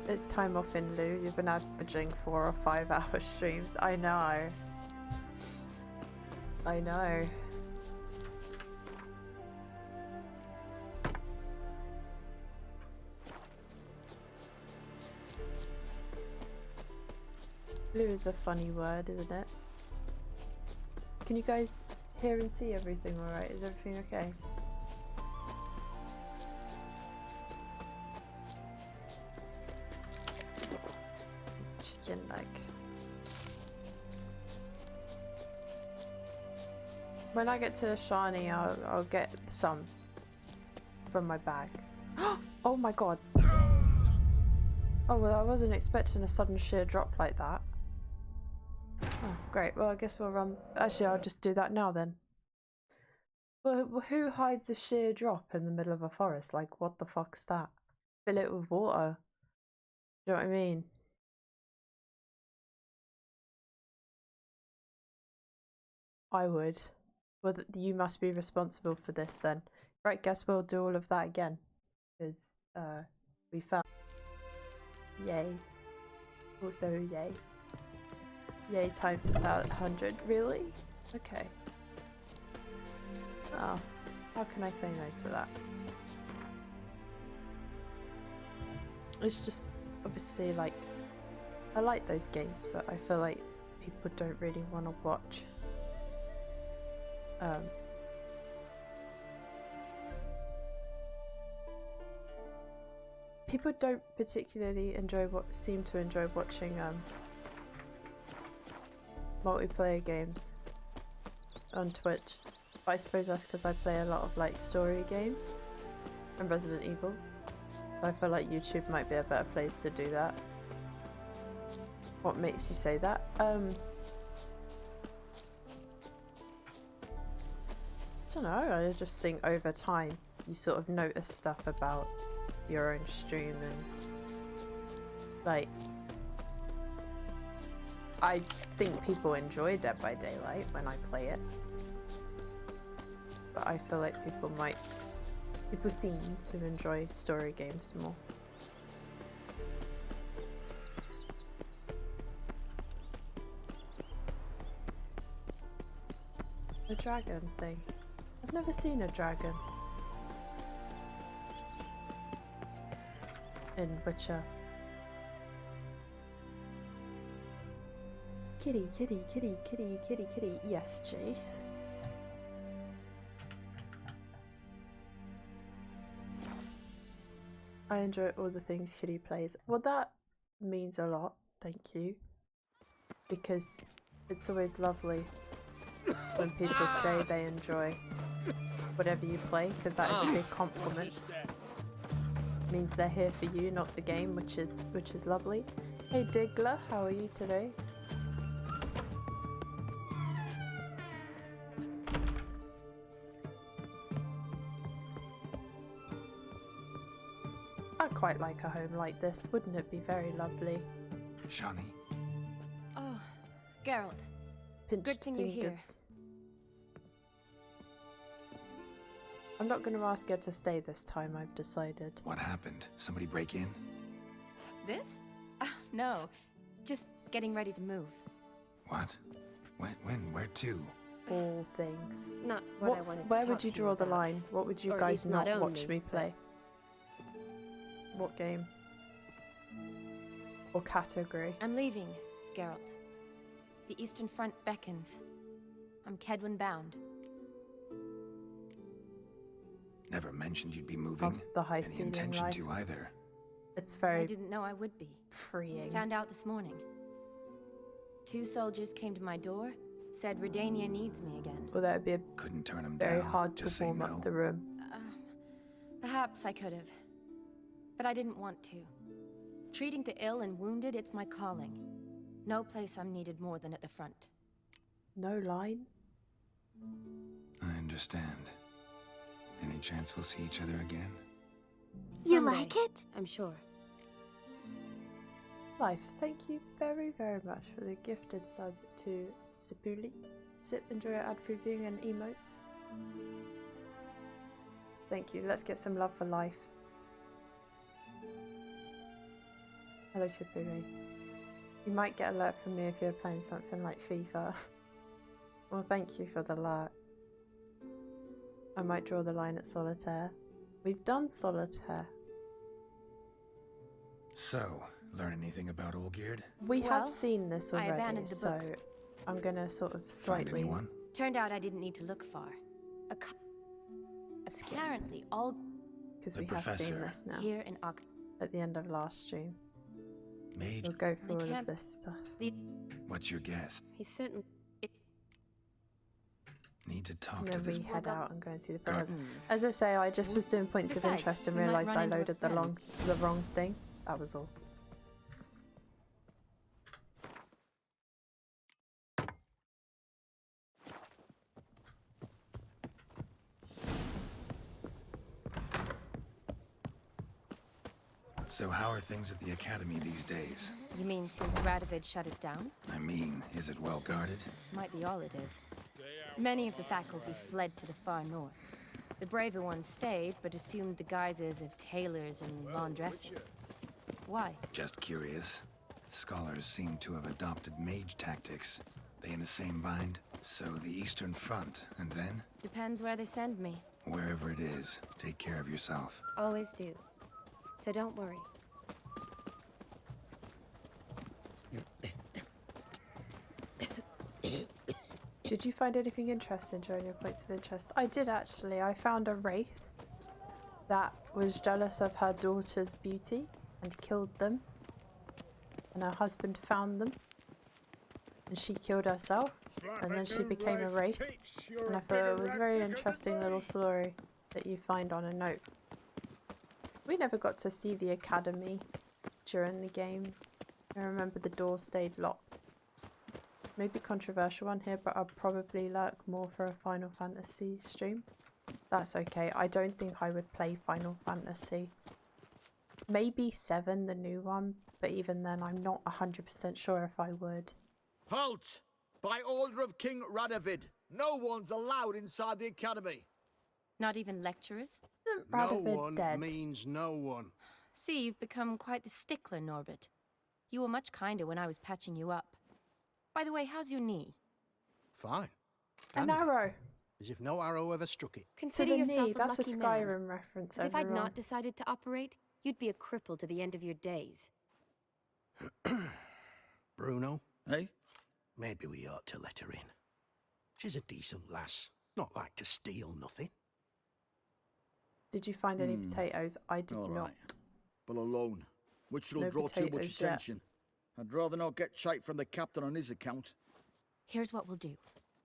It's time off in lieu. You've been averaging 4 or 5 hour streams. I know. I know. Blue is a funny word, isn't it? Can you guys hear and see everything alright? Is everything okay? Chicken leg. When I get to Shani, I'll get some from my bag. Oh my god. Oh well, I wasn't expecting a sudden sheer drop like that. Oh, great. Well, I guess we'll run. Actually, I'll just do that now then. Well, who hides a sheer drop in the middle of a forest? Like, what the fuck's that? Fill it with water. Do you know what I mean? I would. Well, you must be responsible for this then. Right, guess we'll do all of that again. Because, we fell. Yay. Also, yay. Yay times about 100. Really? Okay. Oh, how can I say no to that? It's just, obviously, like, I like those games, but I feel like people don't really want to watch. People don't particularly seem to enjoy watching multiplayer games on Twitch. But I suppose that's because I play a lot of like story games and Resident Evil. So I feel like YouTube might be a better place to do that. What makes you say that? I don't know, I just think over time you sort of notice stuff about your own stream and like I think people enjoy Dead by Daylight when I play it, but I feel like people seem to enjoy story games more. A dragon thing. I've never seen a dragon in Witcher. Kitty, kitty, kitty, kitty, kitty, kitty. Yes, G. I enjoy all the things Kitty plays. Well, that means a lot. Thank you. Because it's always lovely when people say they enjoy whatever you play, because that is a big compliment. It means they're here for you, not the game, which is lovely. Hey Diggler, how are you today? I'd quite like a home like this, wouldn't it be very lovely? Shani. Oh, Geralt. Pinched Good thing you're here. I'm not going to ask her to stay this time, I've decided. What happened? Somebody break in? This? No. Just getting ready to move. What? When? Where to? All things. Not what I wanted to Where talk would you to draw the about. line? What would you Or at guys least not not watch only, me play? What game? Or category? I'm leaving, Geralt. The Eastern Front beckons. I'm Kedwin bound. Never mentioned you'd be moving. Of the high Any ceiling intention life. to either. It's very I didn't know I would be. freeing. Found out this morning. 2 soldiers came to my door, said Redania needs me again. Well, that would be Couldn't turn him very down. hard to Just say warm no. up the room. Perhaps I could have. But I didn't want to. Treating the ill and wounded, it's my calling. No place I'm needed more than at the front. No line? I understand. Any chance we'll see each other again? Someday, You like it? I'm sure. Life, thank you very, very much for the gifted sub to Sipuli. Enjoy your ad-free viewing and emotes. Thank you. Let's get some love for life. Hello, Supuri. You might get alert from me if you're playing something like FIFA. Well, thank you for the alert. I might draw the line at solitaire. We've done solitaire. So, learn anything about Olgierd? We have Well, seen this I already, abandoned the so books. I'm gonna sort of Find slightly anyone? Turned out I didn't need to look far. Apparently, all because The we have seen professor. this now here in Ox. at the end of last stream. Mage? We'll go through They all of can't- this stuff. What's your guess? He's certain. Need to talk And to then this we head Well, out and go and see the Guard- professor. As I say, I just was doing points of Besides, interest and we might realised run I into a loaded the friend. wrong thing. That was all. So how are things at the academy these days? You mean since Radovid shut it down? I mean, is it well guarded? Might be all it is. Many of the faculty fled to the far north. The braver ones stayed, but assumed the guises of tailors and laundresses. Why? Just curious. Scholars seem to have adopted mage tactics. They in the same bind? So the Eastern Front, and then? Depends where they send me. Wherever it is, take care of yourself. Always do. So don't worry. Did you find anything interesting during your points of interest? I did actually. I found a wraith that was jealous of her daughter's beauty and killed them. And her husband found them. And she killed herself. And then she became a wraith. And I thought it was a very interesting little story that you find on a note. We never got to see the academy during the game. I remember the door stayed locked. Maybe controversial one here, but I'll probably lurk more for a Final Fantasy stream. That's okay. I don't think I would play Final Fantasy. Maybe 7, the new one, but even then I'm not 100% sure if I would. Halt! By order of King Radovid, no one's allowed inside the academy. Not even lecturers? Isn't No Radovid one dead? means no one. See, you've become quite the stickler, Norbert. You were much kinder when I was patching you up. By the way, how's your knee? Fine. An Dandy. arrow! As if no arrow ever struck it. To Consider the yourself knee, a that's a lucky man. Skyrim reference, 'Cause if I'd everyone. not decided to operate, you'd be a cripple to the end of your days. Bruno, eh? Maybe we ought to let her in. She's a decent lass. Not like to steal nothing. Did you find any potatoes? I did All not. right. But alone, which will No draw too much potatoes yet. attention. I'd rather not get shite from the captain on his account. Here's what we'll do.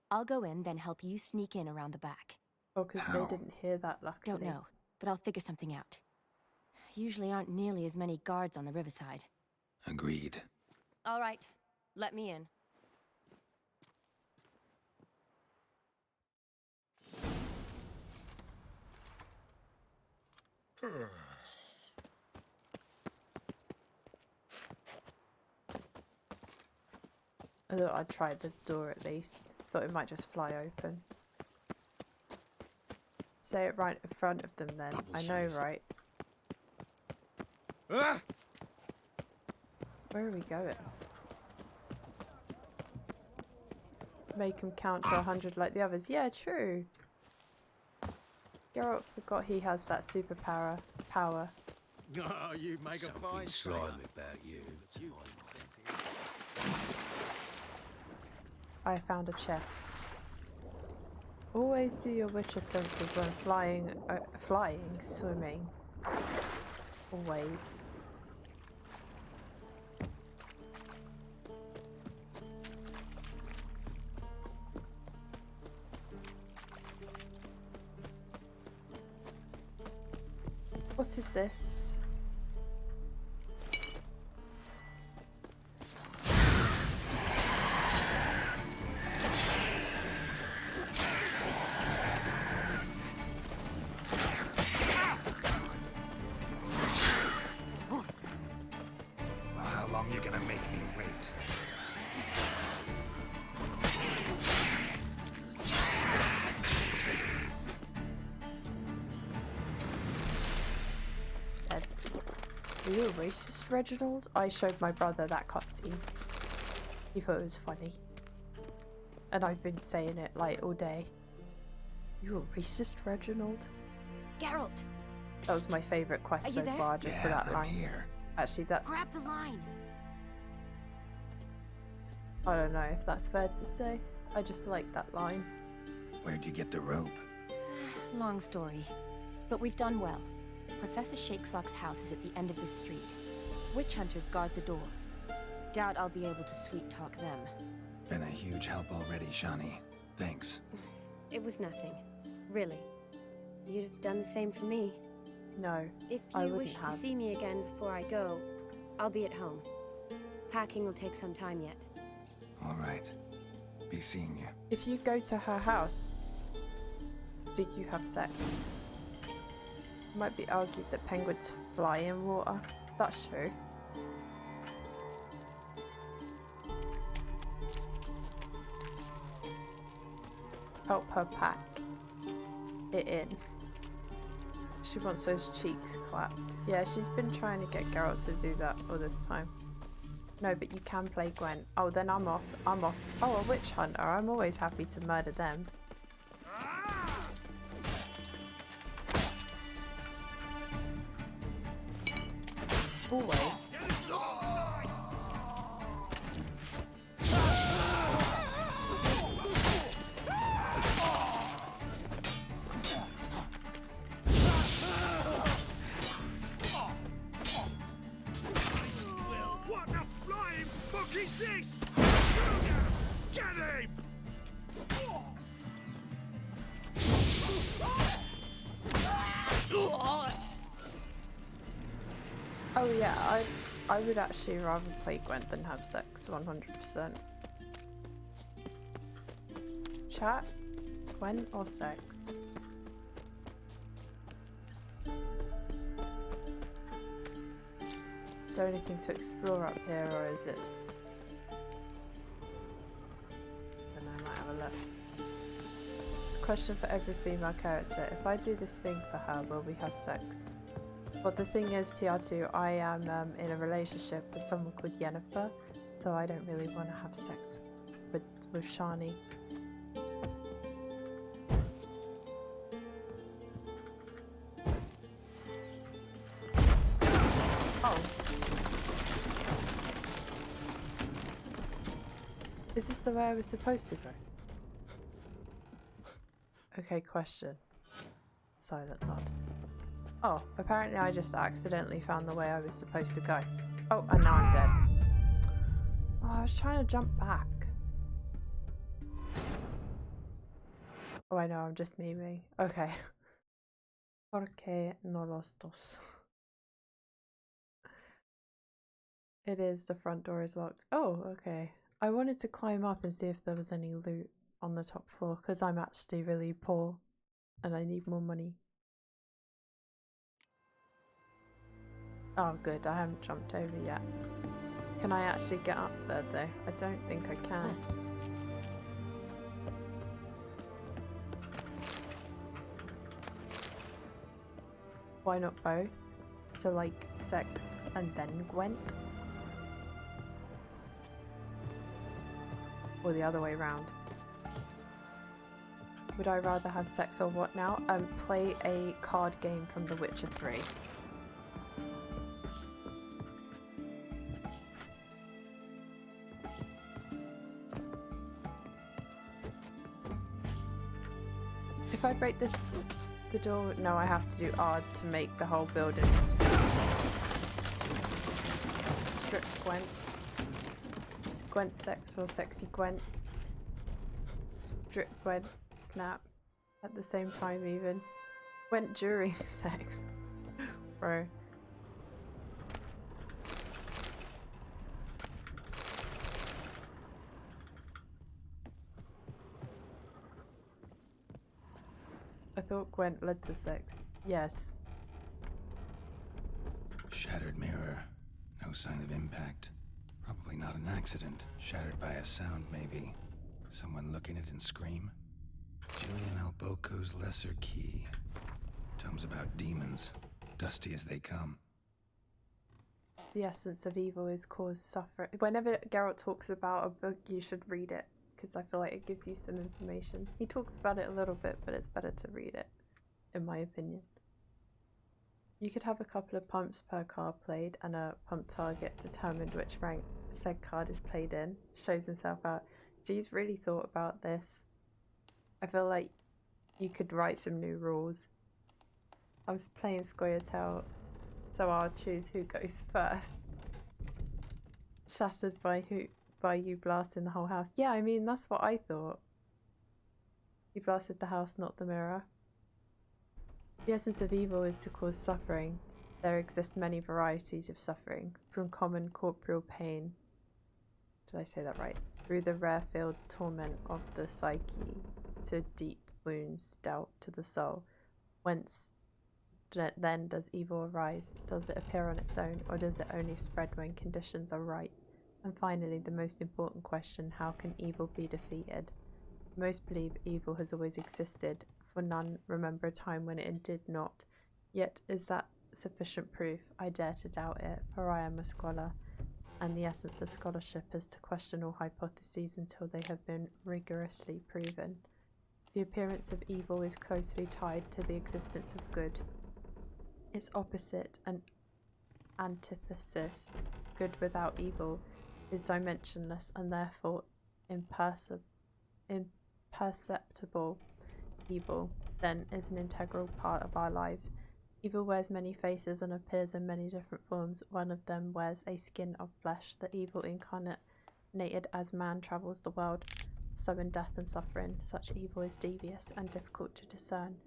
I'll go in, then help you sneak in around the back. Oh, because How? they didn't hear that, luckily. Don't know, but I'll figure something out. Usually aren't nearly as many guards on the riverside. Agreed. All right, let me in. I thought I'd try the door at least. Thought it might just fly open. Say it right in front of them then. Double I know, cheese. right? Ah! Where are we going? Make him count to 100 like the others. Yeah, true. Geralt forgot he has that superpower. Power. Oh, you make a fine slimy about you. I found a chest. Always do your Witcher senses when swimming. Always. What is this? Well, how long you gonna make me wait? Dead. Are you a racist, Reginald? I showed my brother that cutscene. He thought it was funny. And I've been saying it like all day. You a racist, Reginald? Geralt! That was my favourite quest so far, just for that line. Here. Actually, that's... Grab the line! I don't know if that's fair to say. I just like that line. Where'd you get the rope? Long story. But we've done well. Professor Shakesock's house is at the end of this street. Witch hunters guard the door. Doubt I'll be able to sweet-talk them. Been a huge help already, Shani. Thanks. It was nothing. Really. You'd have done the same for me. No, If I you wouldn't wish to have. see me again before I go, I'll be at home. Packing will take some time yet. All right. Be seeing you. If you go to her house, did you have sex? It might be argued that penguins fly in water. That's true. Help her pack it in. She wants those cheeks clapped. Yeah, she's been trying to get Geralt to do that all this time. No, but you can play Gwent. Oh, then I'm off. I'm off. Oh, a witch hunter. I'm always happy to murder them. Always. What the flying fuck is this? Get him! Oh yeah, I would actually rather play Gwent than have sex, 100%. Chat? Gwent or sex? Is there anything to explore up here, or is it... I don't know, I might have a look. Question for every female character. If I do this thing for her, will we have sex? But the thing is, TR2, I am in a relationship with someone called Yennefer, so I don't really want to have sex with Shani. Oh. Is this the way I was supposed to go? Okay, question. Silent nod. Oh, apparently I just accidentally found the way I was supposed to go. Oh, and now I'm dead. Oh, I was trying to jump back. Oh, I know, I'm just memeing. Okay. Porque no los dos. It is, the front door is locked. Oh, okay. I wanted to climb up and see if there was any loot on the top floor, because I'm actually really poor and I need more money. Oh good, I haven't jumped over yet. Can I actually get up there though? I don't think I can. Why not both? So like sex and then Gwent? Or the other way round? Would I rather have sex or what now? Play a card game from The Witcher 3. If I break the door, no, I have to do R to make the whole building. Strip Gwent. Is Gwent sex or sexy Gwent? Strip Gwent, snap. At the same time even. Gwent during sex. Bro. I thought Gwent led to sex. Yes. Shattered mirror. No sign of impact. Probably not an accident. Shattered by a sound, maybe. Someone look in it and scream. Julian Alboco's Lesser Key. Tomes about demons. Dusty as they come. The essence of evil is cause suffering. Whenever Geralt talks about a book, you should read it, because I feel like it gives you some information. He talks about it a little bit, but it's better to read it, in my opinion. You could have a couple of pumps per card played, and a pump target determined which rank said card is played in. Shows himself out. Geez, really thought about this. I feel like you could write some new rules. I was playing Scoia'tael, so I'll choose who goes first. Shattered by you blasting the whole house. Yeah, I mean, that's what I thought. You blasted the house, not the mirror. The essence of evil is to cause suffering. There exist many varieties of suffering, from common corporeal pain, did I say that right? Through the rare-filled torment of the psyche, to deep wounds dealt to the soul. Whence then does evil arise? Does it appear on its own, or does it only spread when conditions are right? And finally, the most important question, how can evil be defeated? Most believe evil has always existed, for none remember a time when it did not. Yet is that sufficient proof? I dare to doubt it, for I am a scholar, and the essence of scholarship is to question all hypotheses until they have been rigorously proven. The appearance of evil is closely tied to the existence of good. Its opposite and antithesis, good without evil, is dimensionless and therefore imperceptible. Evil, then, is an integral part of our lives. Evil wears many faces and appears in many different forms. One of them wears a skin of flesh. The evil incarnated as man travels the world. So in death and suffering, such evil is devious and difficult to discern.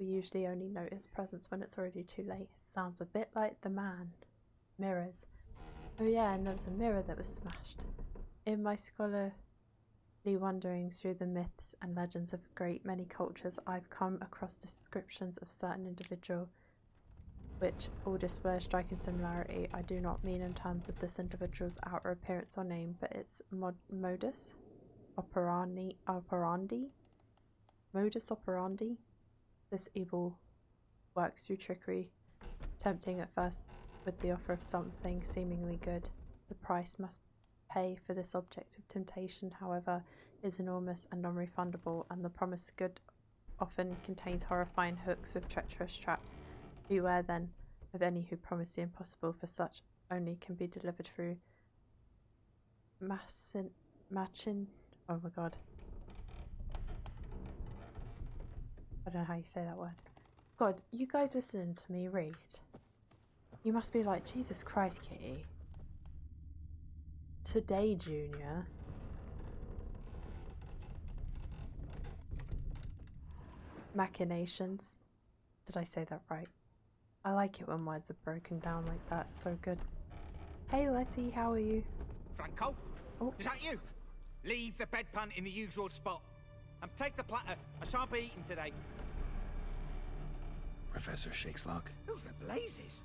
We usually only notice presence when it's already too late. Sounds a bit like the man. Mirrors. Oh yeah, and there was a mirror that was smashed. In my scholarly wanderings through the myths and legends of a great many cultures, I've come across descriptions of certain individuals which all display a striking similarity. I do not mean in terms of this individual's outer appearance or name, but its modus operandi. Modus operandi. This evil works through trickery, tempting at first with the offer of something seemingly good. The price must pay for this object of temptation, however, is enormous and non-refundable, and the promised good often contains horrifying hooks with treacherous traps. Beware then of any who promise the impossible, for such only can be delivered through machin. Oh my god. I don't know how you say that word. God, you guys listening to me read? You must be like, Jesus Christ, Kitty. Today, Junior. Machinations. Did I say that right? I like it when words are broken down like that. So good. Hey, Letty, how are you? Franco? Oh. Is that you? Leave the bedpan in the usual spot. And take the platter. I shan't be eating today. Professor Shakeslock? Who the blazes?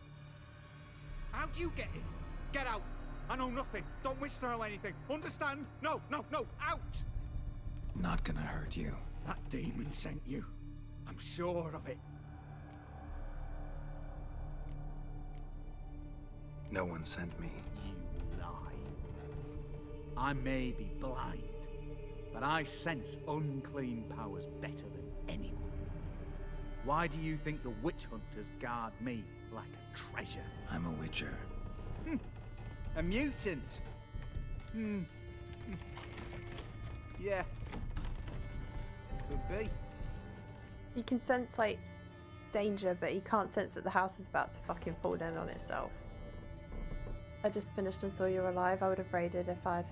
How'd you get in? Get out. I know nothing. Don't wish to know anything. Understand? No, no, no. Out! Not gonna hurt you. That demon sent you. I'm sure of it. No one sent me. You lie. I may be blind, but I sense unclean powers better than anyone. Why do you think the witch hunters guard me like a treasure? I'm a witcher. A mutant? Yeah. Could be. You can sense, like, danger, but you can't sense that the house is about to fucking fall down on itself. I just finished and saw you were alive. I would have raided if I'd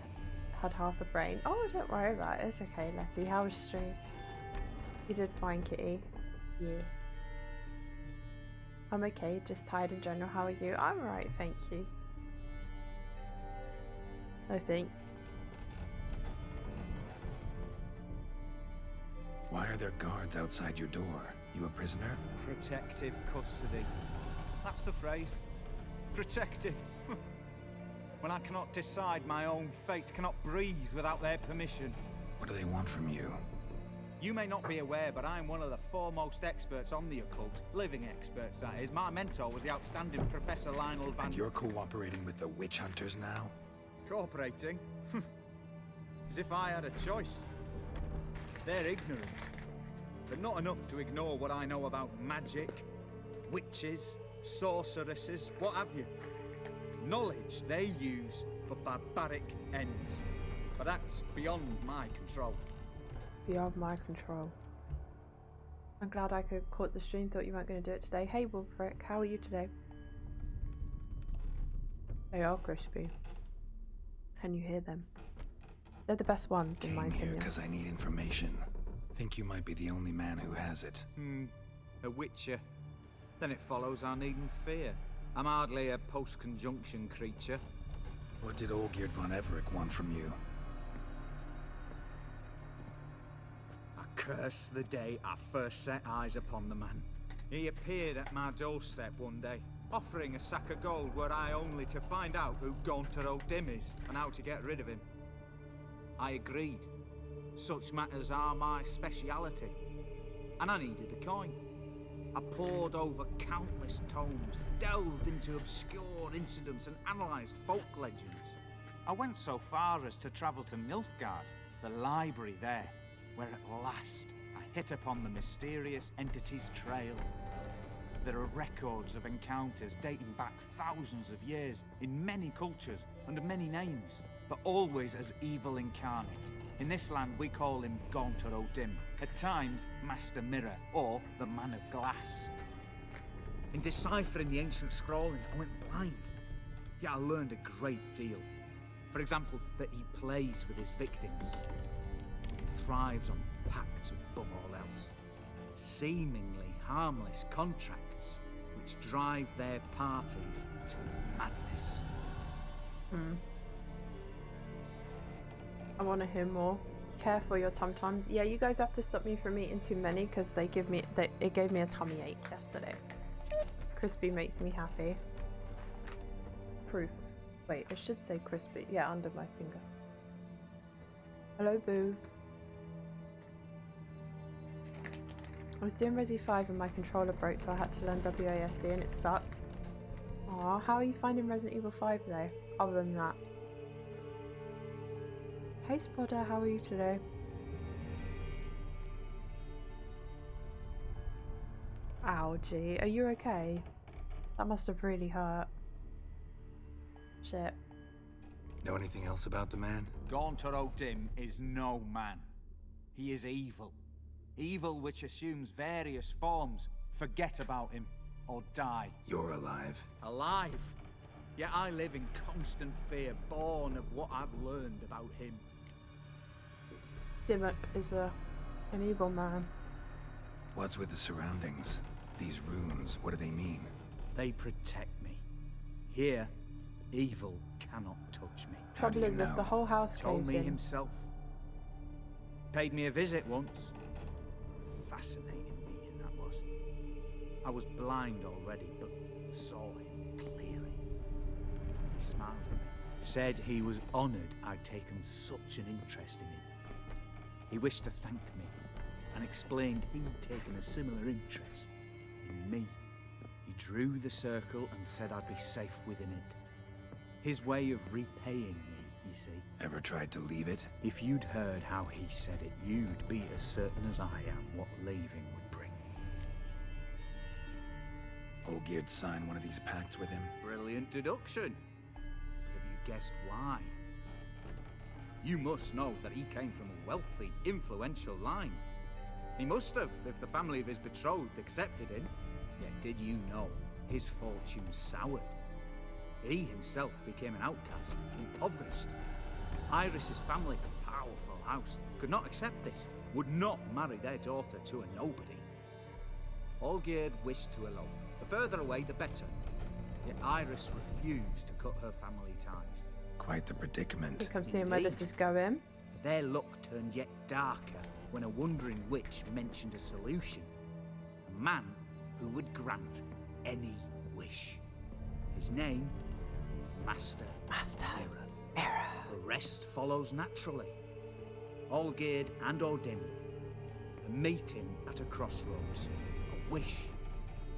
had half a brain. Oh, don't worry about it. It's okay, Letty. How was stream? You did fine, Kitty. Yeah. I'm okay, just tired in general. How are you? I'm alright, thank you. I think. Why are there guards outside your door? You a prisoner? Protective custody. That's the phrase. Protective. When I cannot decide my own fate, cannot breathe without their permission. What do they want from you? You may not be aware, but I'm one of the foremost experts on the occult. Living experts, that is. My mentor was the outstanding Professor Lionel Van... And you're cooperating with the witch hunters now? Cooperating? As if I had a choice. They're ignorant, but not enough to ignore what I know about magic, witches, sorceresses, what have you. Knowledge they use for barbaric ends. But that's beyond my control. Beyond my control. I'm glad I could caught the stream. Thought you weren't going to do it today. Hey Wolfric, how are you today? They are crispy. Can you hear them? They're the best ones in my Came here opinion. because I need information. Think you might be the only man who has it. A witcher. Then it follows I needn't fear. I'm hardly a post-conjunction creature. What did Olgierd von Everec want from you? I curse the day I first set eyes upon the man. He appeared at my doorstep one day, offering a sack of gold were I only to find out who Gaunter O'Dim is and how to get rid of him. I agreed. Such matters are my speciality. And I needed the coin. I pored over countless tomes, delved into obscure incidents and analysed folk legends. I went so far as to travel to Nilfgaard, the library there, where at last I hit upon the mysterious entity's trail. There are records of encounters dating back thousands of years in many cultures under many names, but always as evil incarnate. In this land we call him Gaunter O'Dim, at times Master Mirror or the Man of Glass. In deciphering the ancient scrawlings I went blind, yet I learned a great deal. For example, that he plays with his victims, thrives on pacts above all else, seemingly harmless contracts which drive their parties to madness. I want to hear more. Careful your tum-tums. Yeah, you guys have to stop me from eating too many because it gave me a tummy ache yesterday. Crispy makes me happy. Proof. Wait, it should say crispy. Yeah, under my finger. Hello, Boo. I was doing Resi 5 and my controller broke, so I had to learn WASD and it sucked. Aw, how are you finding Resident Evil 5 though, other than that? Hey Spotter, how are you today? Ow, gee, are you okay? That must have really hurt. Shit. Know anything else about the man? Gaunter O'Dim is no man. He is evil. Evil which assumes various forms. Forget about him, or die. You're alive. Alive? Yet I live in constant fear, born of what I've learned about him. Dimmock is an evil man. What's with the surroundings? These runes, what do they mean? They protect me. Here, evil cannot touch me. Trouble is, if the whole house Told caves me in. himself. Paid me a visit once. Fascinating meeting that was. I was blind already, but saw him clearly. He smiled at me. Said he was honoured I'd taken such an interest in him. He wished to thank me, and explained he'd taken a similar interest in me. He drew the circle and said I'd be safe within it. His way of repaying me, you see. Ever tried to leave it? If you'd heard how he said it, you'd be as certain as I am what leaving would bring. Olgierd signed one of these pacts with him? Brilliant deduction. But have you guessed why? You must know that he came from a wealthy, influential line. He must have, if the family of his betrothed accepted him. Yet did you know his fortune soured? He himself became an outcast, impoverished. Iris's family, a powerful house, could not accept this, would not marry their daughter to a nobody. Olgierd wished to elope. The further away, the better. Yet Iris refused to cut her family ties. Quite the predicament. You come seeing where this is going. Their luck turned yet darker when a wandering witch mentioned a solution. A man who would grant any wish. His name, Master Mirror. The rest follows naturally. Olgierd and O'Dim A meeting at a crossroads. A wish.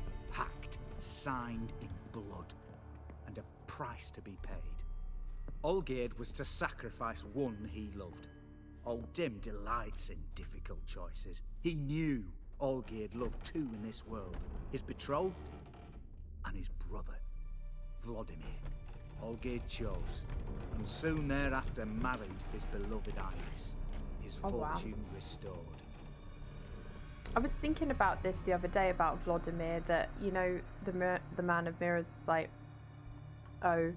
A pact signed in blood. And a price to be paid. Olgierd was to sacrifice one he loved. Old Dim delights in difficult choices. He knew Olgierd loved two in this world. His betrothed and his brother, Vladimir. Olgierd chose, and soon thereafter married his beloved Iris. His fortune restored. I was thinking about this the other day about Vladimir, that, you know, the Man of Mirrors was like, oh,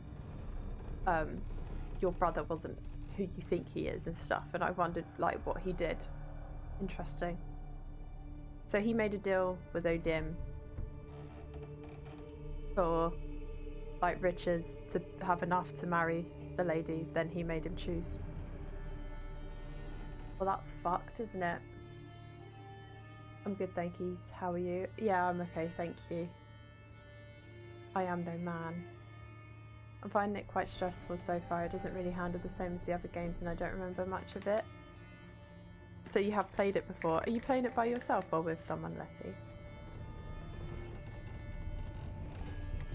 your brother wasn't who you think he is and stuff, and I wondered like what he did. Interesting. So he made a deal with Odim for like riches, to have enough to marry the lady, then he made him choose. Well, that's fucked, isn't it? I'm good, thank yous. How are you? Yeah, I'm okay, thank you. I am no man. I'm finding it quite stressful so far. It doesn't really handle the same as the other games and I don't remember much of it. So you have played it before. Are you playing it by yourself or with someone, Letty?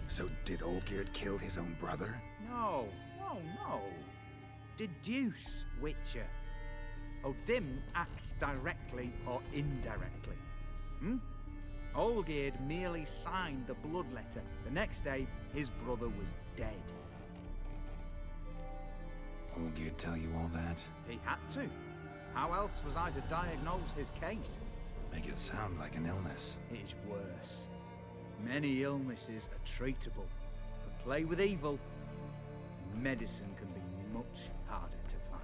So did Olgierd kill his own brother? No. Deduce, Witcher. Odim acts directly or indirectly. Olgierd merely signed the blood letter. The next day, his brother was dead. Olgierd tell you all that? He had to. How else was I to diagnose his case? Make it sound like an illness. It is worse. Many illnesses are treatable, but play with evil, medicine can be much harder to find.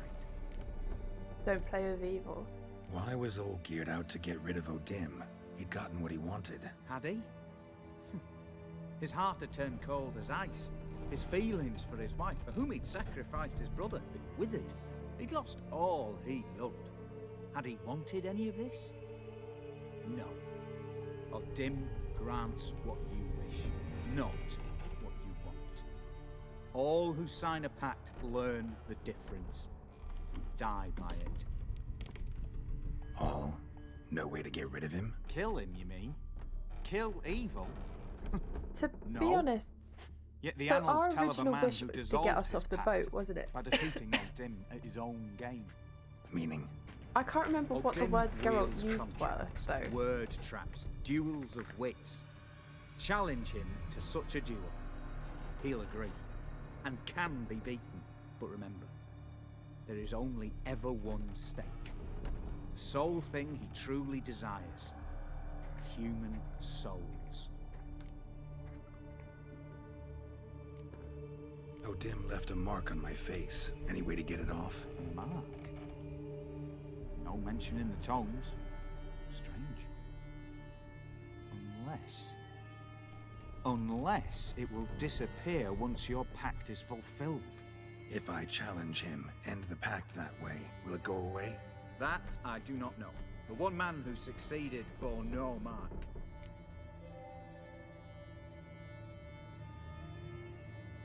Don't play with evil. Why was Olgierd out to get rid of Odim? He'd gotten what he wanted. Had he? His heart had turned cold as ice. His feelings for his wife, for whom he'd sacrificed his brother, had withered. He'd lost all he'd loved. Had he wanted any of this? No. Odim grants what you wish, not what you want. All who sign a pact learn the difference, and die by it. All? No way to get rid of him? Kill him, you mean? Kill evil? To No. be honest, Yet the so annals our tell of a original man wish who was to dissolved get us his off the pact boat, wasn't it? by defeating Odim at his own game. Meaning? I can't remember what the Odim words Geralt wields used were, contracts, though. word traps, duels of wits. Challenge him to such a duel. He'll agree, and can be beaten. But remember, there is only ever one stake. The sole thing he truly desires. Human souls. Odim left a mark on my face. Any way to get it off? A mark? No mention in the tomes. Strange. Unless it will disappear once your pact is fulfilled. If I challenge him, end the pact that way, will it go away? That I do not know. The one man who succeeded bore no mark.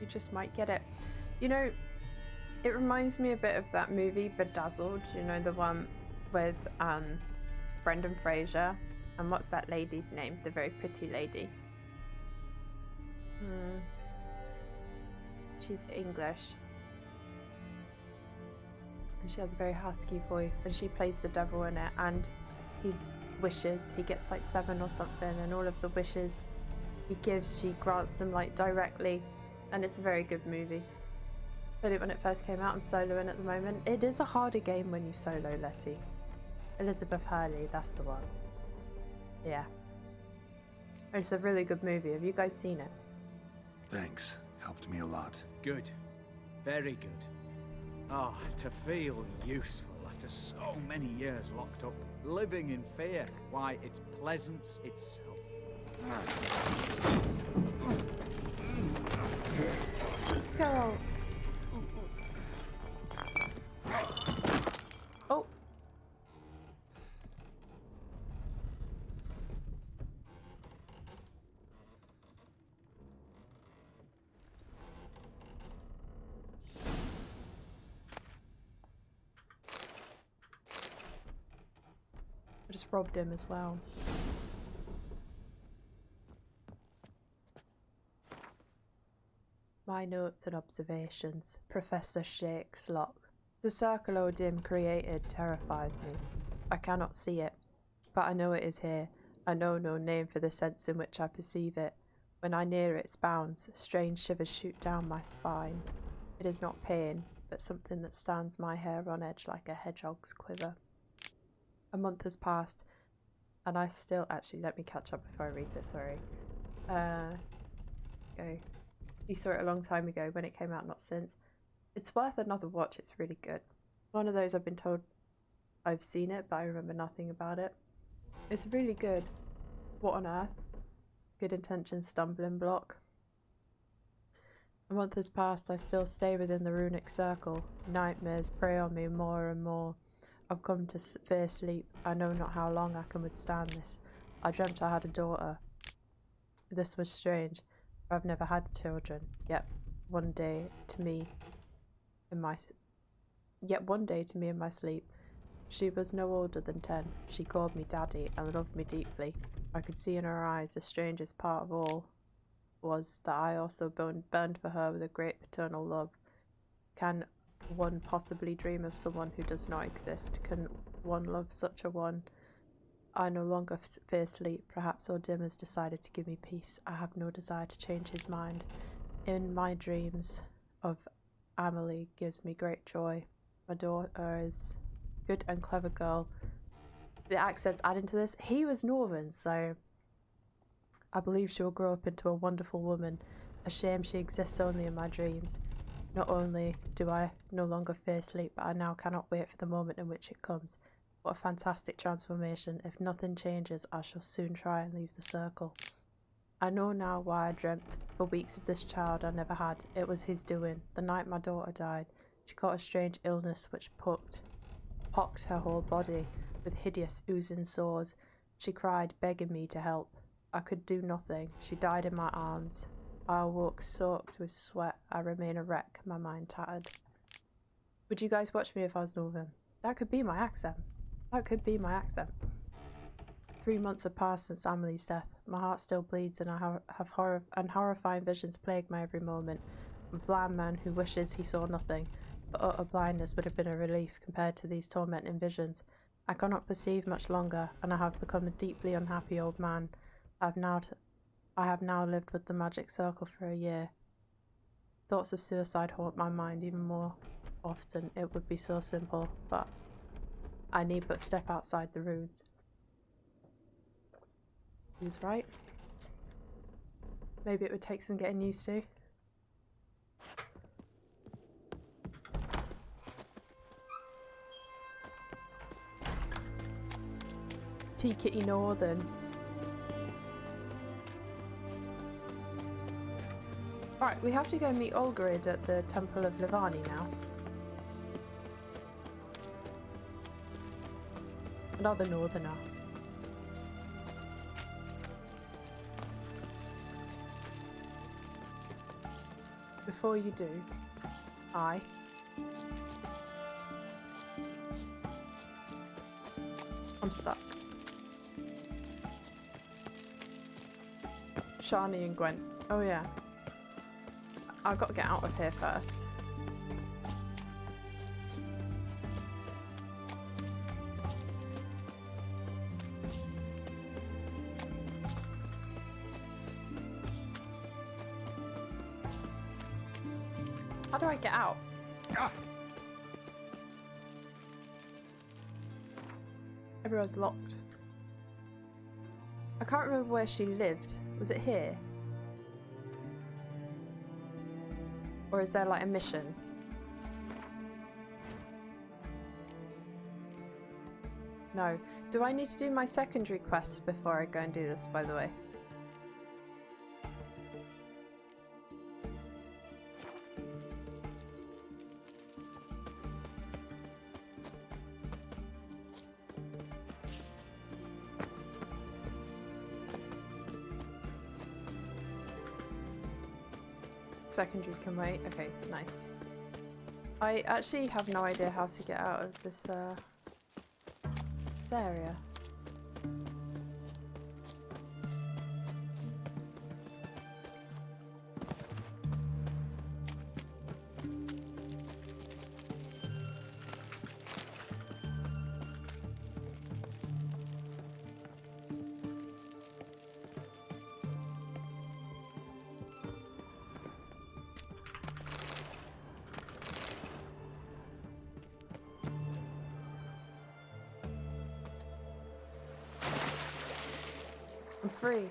You just might get it. You know, it reminds me a bit of that movie Bedazzled, you know, the one with Brendan Fraser. And what's that lady's name? The very pretty lady. She's English. And she has a very husky voice, and she plays the devil in it, and his wishes, he gets like 7 or something, and all of the wishes he gives, she grants them like directly, and it's a very good movie. Played it when it first came out. I'm soloing at the moment. It is a harder game when you solo, Letty. Elizabeth Hurley, that's the one. Yeah. It's a really good movie. Have you guys seen it? Thanks. Helped me a lot. Good. Very good. Oh, to feel useful after so many years locked up, living in fear. Why, it's pleasance itself. Girl. Oh. just robbed him as well. My notes and observations. Professor Shakes Lock. The circle Odim created terrifies me. I cannot see it, but I know it is here. I know no name for the sense in which I perceive it. When I near its bounds, strange shivers shoot down my spine. It is not pain, but something that stands my hair on edge like a hedgehog's quiver. A month has passed, and I still... Actually, let me catch up before I read this, sorry. Okay. You saw it a long time ago when it came out, not since. It's worth another watch, it's really good. One of those I've been told I've seen it, but I remember nothing about it. It's really good. What on earth? Good intentions stumbling block. A month has passed, I still stay within the runic circle. Nightmares prey on me more and more. I've come to fear sleep. I know not how long I can withstand this. I dreamt I had a daughter. This was strange. I've never had children. Yet one day to me in my sleep, she was no older than 10. She called me daddy and loved me deeply. I could see in her eyes the strangest part of all was that I also burned for her with a great paternal love. Can one possibly dream of someone who does not exist? Can one love such a one? I no longer fear sleep. Perhaps Odim has decided to give me peace. I have no desire to change his mind. In my dreams of Amelie gives me great joy. My daughter is a good and clever girl. The accent's adding to this. He was Northern, so I believe she will grow up into a wonderful woman. A shame she exists only in my dreams. Not only do I no longer fear sleep, but I now cannot wait for the moment in which it comes. What a fantastic transformation. If nothing changes, I shall soon try and leave the circle. I know now why I dreamt for weeks of this child I never had. It was his doing. The night my daughter died, she caught a strange illness which pocked her whole body with hideous oozing sores. She cried, begging me to help. I could do nothing. She died in my arms. I awoke soaked with sweat. I remain a wreck, my mind tattered. Would you guys watch me if I was Northern? That could be my accent. That could be my accent. 3 months have passed since Amelie's death. My heart still bleeds, and I have horrifying visions plague my every moment. I'm a blind man who wishes he saw nothing, but utter blindness would have been a relief compared to these tormenting visions. I cannot perceive much longer, and I have become a deeply unhappy old man. I have now lived with the magic circle for a year. Thoughts of suicide haunt my mind even more often. It would be so simple, but I need but step outside the ruins. He was right. Maybe it would take some getting used to. T-Kitty Northern. Right, we have to go meet Olgarid at the Temple of Livani now. Another Northerner. Before you do, I'm stuck. Shani and Gwent. Oh yeah. I've got to get out of here first. How do I get out? Ah. Everyone's locked. I can't remember where she lived. Was it here? Or is there like a mission? No. Do I need to do my secondary quests before I go and do this, by the way? Secondaries can wait. Okay, nice. I actually have no idea how to get out of this area. free.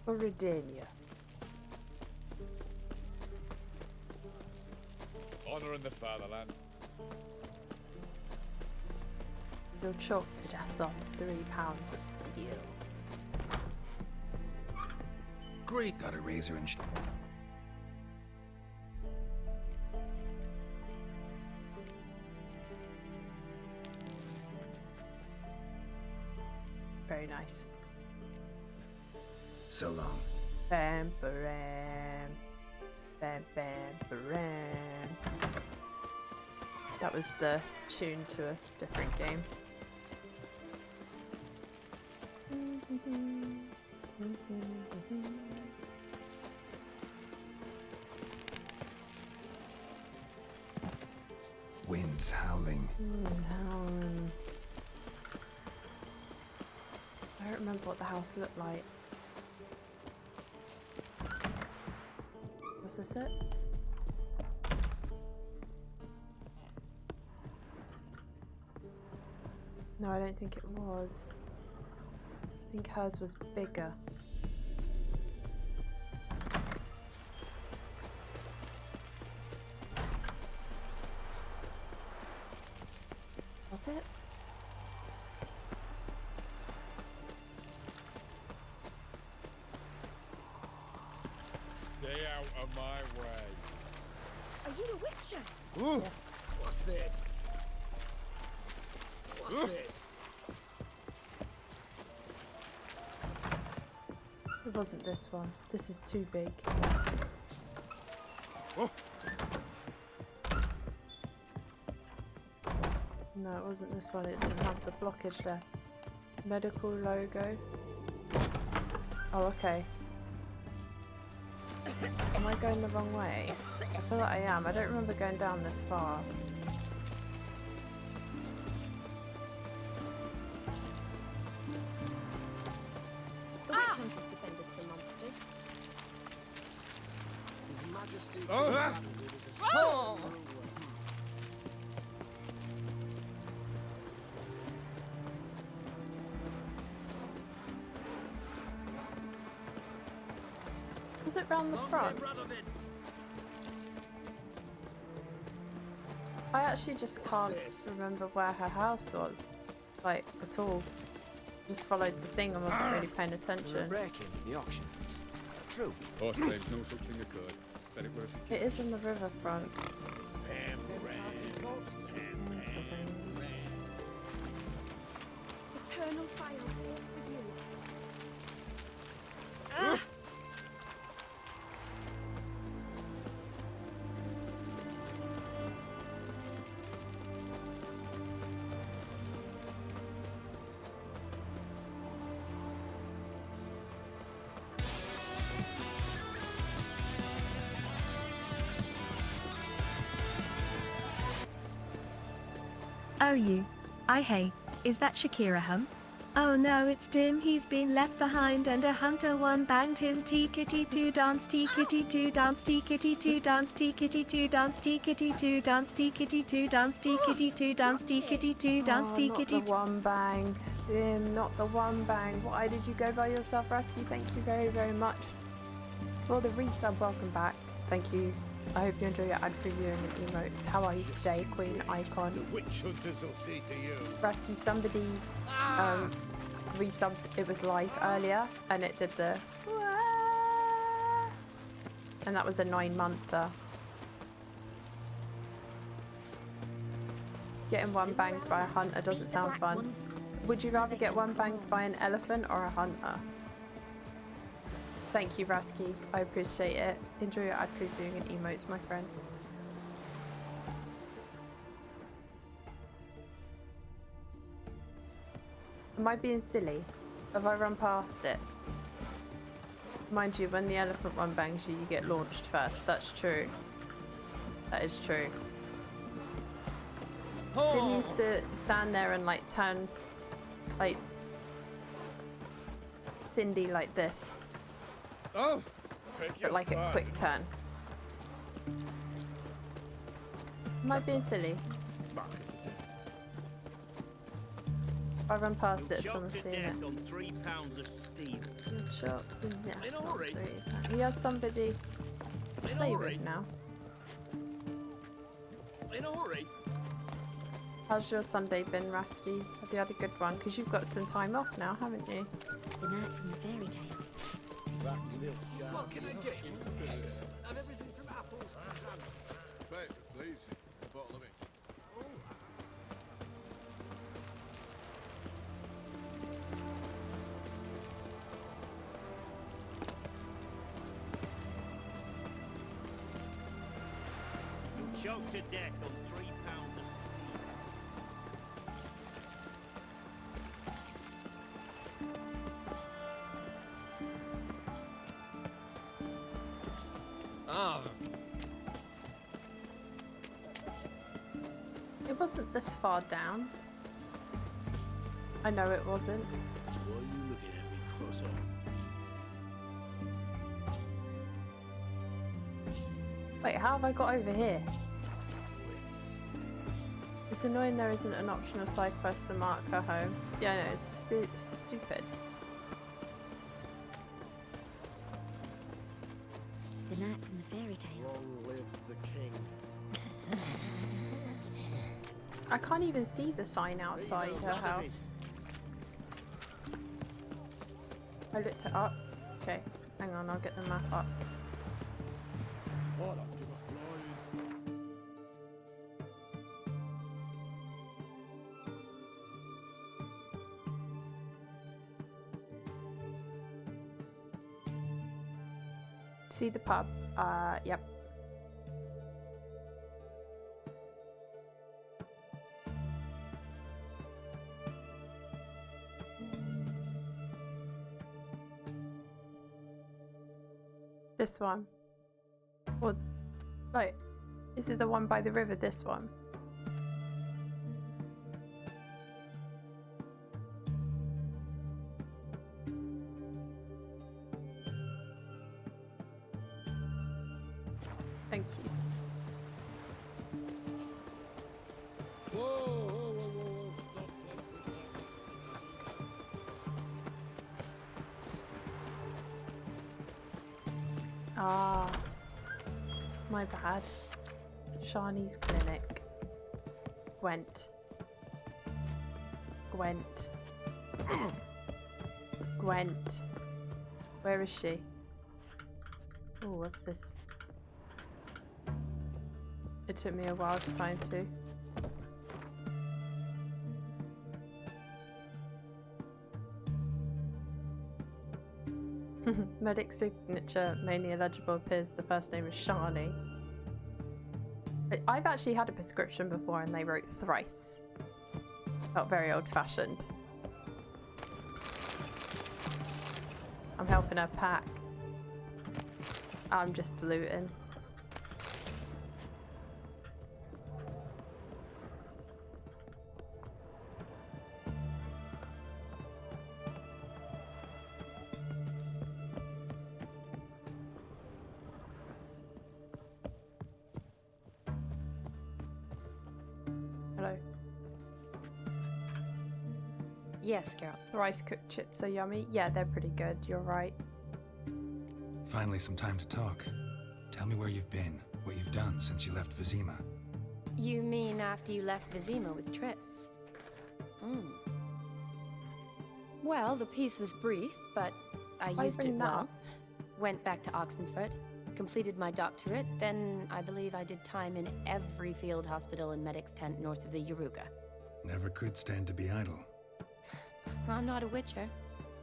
For Redelia. Honor in the fatherland. You're choked to death on 3 pounds of steel. Great. Got a razor and Very nice. so long. Bam, bam, bam, bam, bam. That was the tune to a different game. Winds howling. I don't remember what the house looked like. Was this it? No, I don't think it was. I think hers was bigger. Was it? Stay out of my way. Are you a witcher? Ooh, Yes. What's this? What's this? It wasn't this one. This is too big. Oh. No, it wasn't this one. It didn't have the blockage there. Medical logo. Oh, okay. Am I going the wrong way? I feel like I am. I don't remember going down this far. The witch hunters defend us from monsters. His Majesty. Oh. Oh! Was it round the front? I actually just can't remember where her house was. Like, at all. Just followed the thing and wasn't really paying attention. Breaking in the auction. True. Horse claims no such thing occurred. Bet it was a It is in the riverfront. Eternal fire fall for you. Oh you. Hey, is that Shakira hum? Oh no, it's Dim, he's been left behind and a hunter one banged him T-kitty 2 dance T-kitty 2 dance T-kitty 2 dance T-kitty 2 dance T-kitty 2 dance T-kitty 2 dance T-kitty 2 dance T-kitty 2 dance Oh, T-kitty not the one bang. Dim, not the one bang. Why did you go by yourself, Rasky? Thank you very, very much. For the resub, welcome back. Thank you. I hope you enjoy your ad preview and emotes. How are you today, Queen Icon? The witch hunters will see to you. Rasky, somebody resubbed It Was Life earlier and it did the and that was a 9-monther. Getting one banged by a hunter doesn't sound fun. Would you rather get one banged by an elephant or a hunter? Thank you, Rasky. I appreciate it. Enjoy your ad previewing and emotes, my friend. Am I being silly? Have I run past it? Mind you, when the elephant one bangs you, you get launched first. That's true. That is true. Dim used to stand there and like turn, like Cindy like this, Oh, but like a quick turn. Am I being silly? If I run past it, someone's seen it. on 3 pounds of steel. Shocked to death In a on hurry. 3 pounds. He has somebody to In a play hurry. with now. In a hurry. How's your Sunday been, Rasky? Have you had a good one? Because you've got some time off now, haven't you? The night from the fairy tales. What can I get you? Have everything from apples to salad. Paper, please. A bottle of it. You'll choke to death on 3 pounds of steel. It wasn't this far down. I know it wasn't. Why are you looking at me cross-eyed? Wait, how have I got over here? It's annoying there isn't an optional side quest to mark her home. Yeah, no, it's stupid. The night from the fairy tales. Long live the king. I can't even see the sign outside her house. I looked it up. Okay, hang on, I'll get the map up. Oh, I'll give a flying. See the pub? Yep. This one. Or, like, is it the one by the river? This one. Thank you. Whoa, whoa, whoa, whoa, whoa. Stop flexing that. Ah, my bad. Shani's clinic. Gwent. Gwent. Gwent. Where is she? Oh, what's this? It took me a while to find two. Medic signature mainly illegible appears the first name is Shani. I've actually had a prescription before and they wrote thrice. Felt very old fashioned. I'm helping her pack. I'm just looting. Hello. Yes, girl. The rice cooked chips are yummy. Yeah, they're pretty good. You're right. Finally, some time to talk. Tell me where you've been, what you've done since you left Vizima. You mean after you left Vizima with Triss? Well, the peace was brief, but I Why used it bring that well. up? Went back to Oxenfurt, completed my doctorate, then I believe I did time in every field hospital and medic's tent north of the Yaruga. Never could stand to be idle. I'm not a witcher.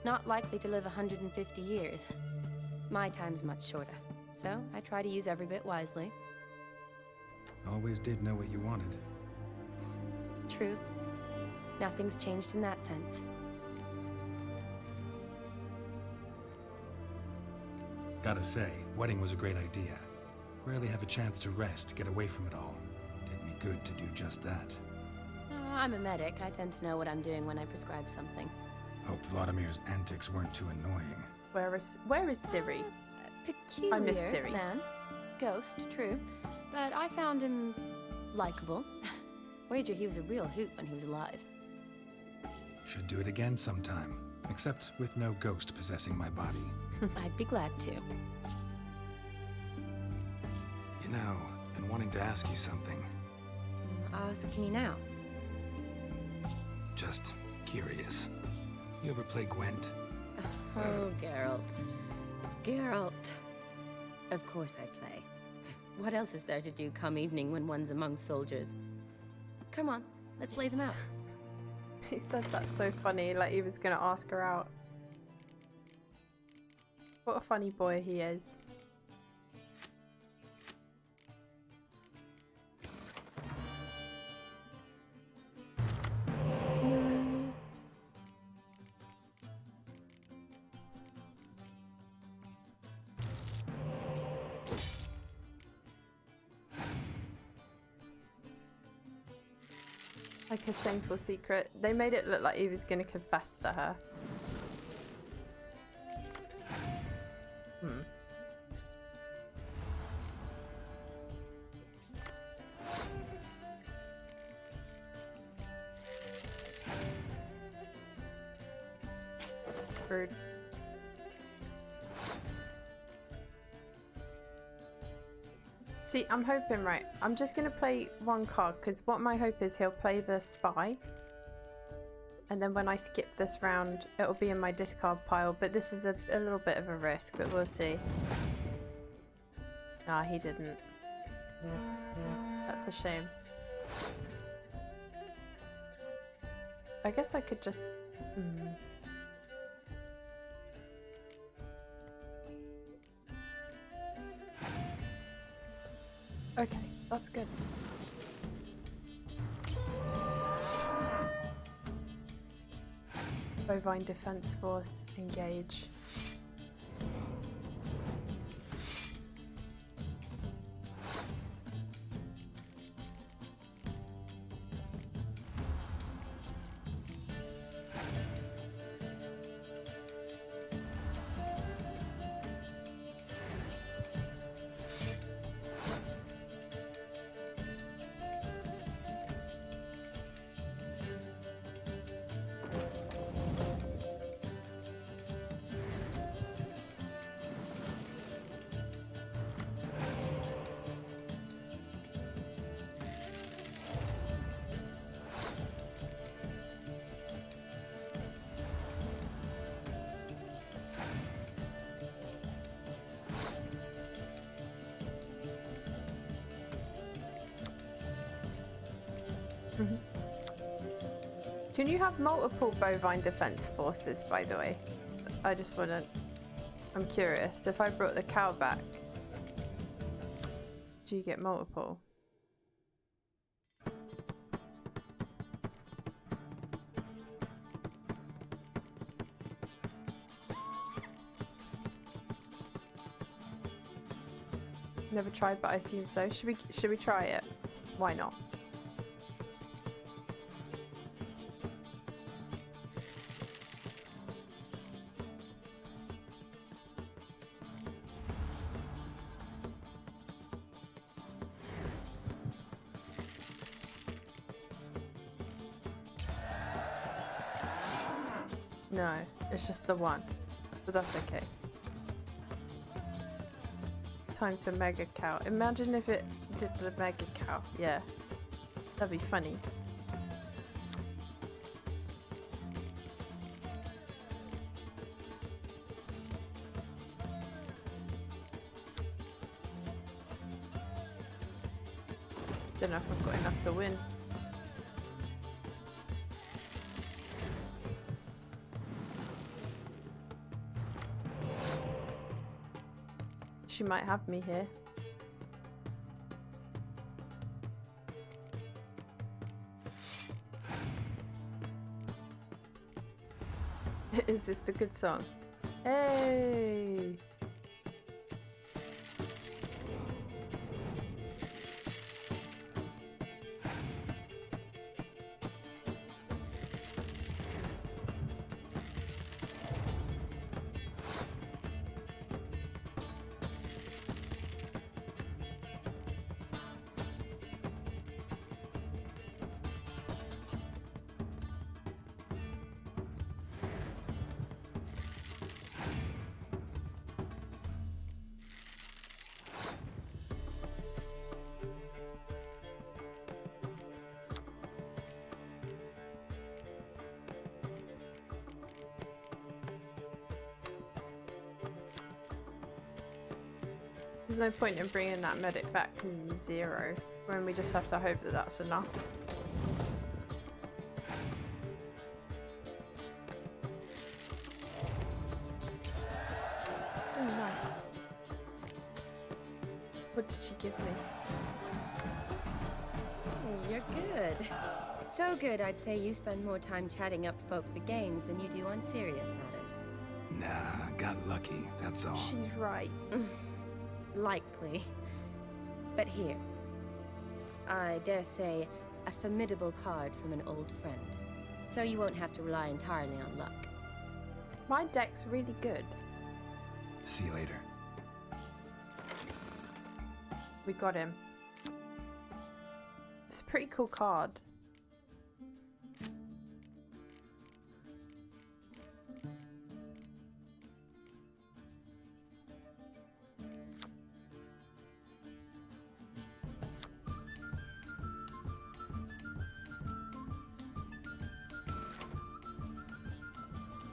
Not likely to live 150 years. My time's much shorter, so I try to use every bit wisely. Always did know what you wanted. True. Nothing's changed in that sense. Gotta say, wedding was a great idea. Rarely have a chance to rest, get away from it all. Did me good to do just that. I'm a medic. I tend to know what I'm doing when I prescribe something. Hope Vladimir's antics weren't too annoying. Where is Siri? Peculiar I miss Siri. man. Ghost, true. But I found him likable. Wager he was a real hoot when he was alive. Should do it again sometime. Except with no ghost possessing my body. I'd be glad to. You know, been wanting to ask you something. Ask me now. Just curious. You ever play Gwent? Oh, Geralt. Geralt. Of course I play. What else is there to do come evening when one's among soldiers? Come on, let's lay them out. He says that so funny, like he was gonna ask her out. What a funny boy he is. Like a shameful secret. They made it look like he was going to confess to her. Rude. See, I'm hoping, right, I'm just going to play one card, because what my hope is he'll play the spy. And then when I skip this round, it'll be in my discard pile, but this is a little bit of a risk, but we'll see. Nah, he didn't. That's a shame. I guess I could just... Okay, that's good. Bovine Defense Force, engage. Can you have multiple bovine defense forces, by the way? I just want to... I'm curious. If I brought the cow back, do you get multiple? Never tried, but I assume so. Should we try it? Why not? No, it's just the one, but that's okay. Time to mega cow. Imagine if it did the mega cow. Yeah, that'd be funny. Don't know if I've got enough to win. She might have me here. Is this the good song? Hey! There's no point in bringing that medic back because he's 0, when we just have to hope that that's enough. Oh, nice. What did she give me? Oh, you're good. So good, I'd say you spend more time chatting up folk for games than you do on serious matters. Nah, got lucky, that's all. She's right. Likely. But here. I dare say, a formidable card from an old friend. So you won't have to rely entirely on luck. My deck's really good. See you later. We got him. It's a pretty cool card.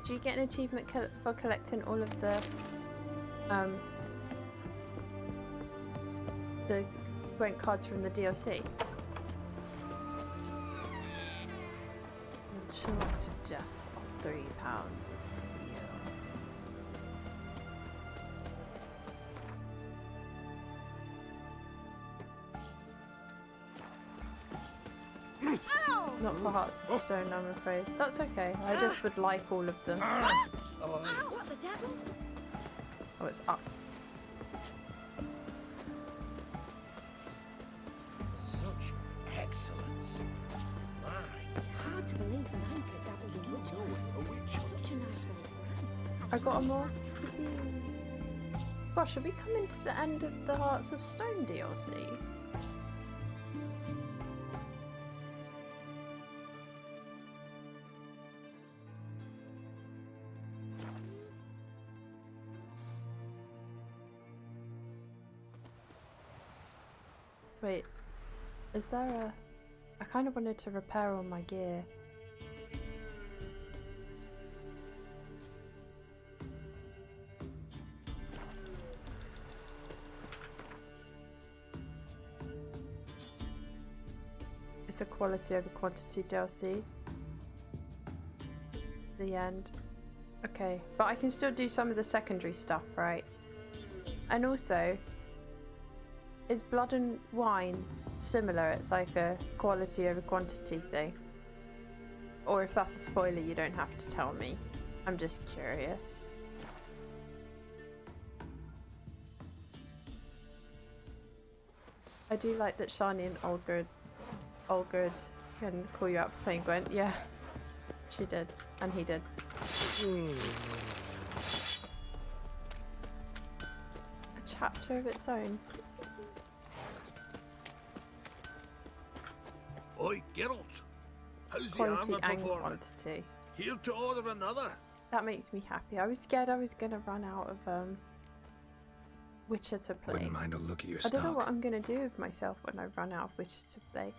Do you get an achievement for collecting all of the Gwent cards from the DLC? Choked to death on 3 pounds of steel. Not for Hearts of Stone, I'm afraid. That's okay. I just would like all of them. What the devil? Oh, it's up. Such excellence. My. It's hard to believe Lanka dabbled in witchcraft. Such a nice old brand. I got a more. Gosh, are we coming to the end of the Hearts of Stone DLC? Wait, is there a... I kind of wanted to repair all my gear. It's a quality over quantity DLC. The end. Okay, but I can still do some of the secondary stuff, right? And also, is Blood and Wine similar? It's like a quality over quantity thing. Or if that's a spoiler, you don't have to tell me. I'm just curious. I do like that Shani and Olgerd can call you up playing Gwent. Yeah, she did, and he did. A chapter of its own. Oi, Geralt. How's the Quality armor and performing? quantity. Here to order another. That makes me happy. I was scared I was gonna run out of Witcher to play. Wouldn't mind a look at your I don't know stock. what I'm gonna do with myself when I run out of Witcher to play.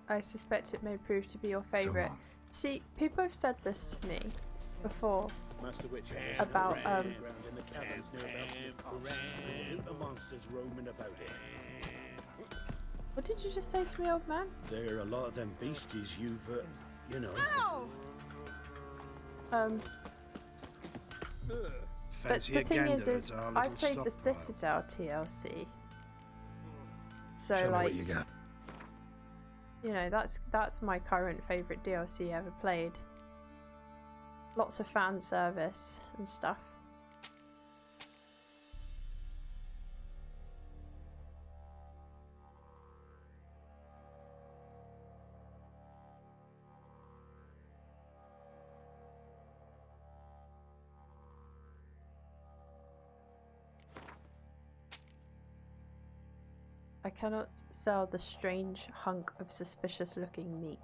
I suspect it may prove to be your favourite. long. See, people have said this to me before Master Witcher. about Ground in the caverns near the monsters roaming about it. what did you just say to me, old man? There are a lot of them beasties you've, you know. But Fancy the a thing gander is at our I little played the stockpile. Citadel TLC. So Show me like, what you got. you know, that's my current favourite DLC ever played. Lots of fan service and stuff. I cannot sell the strange hunk of suspicious looking meat.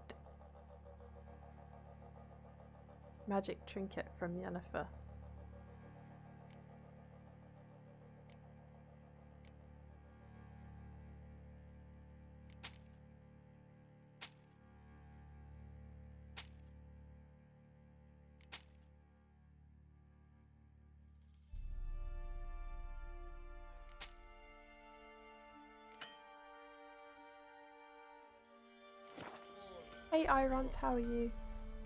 Magic trinket from Yennefer. Hey Irons, how are you?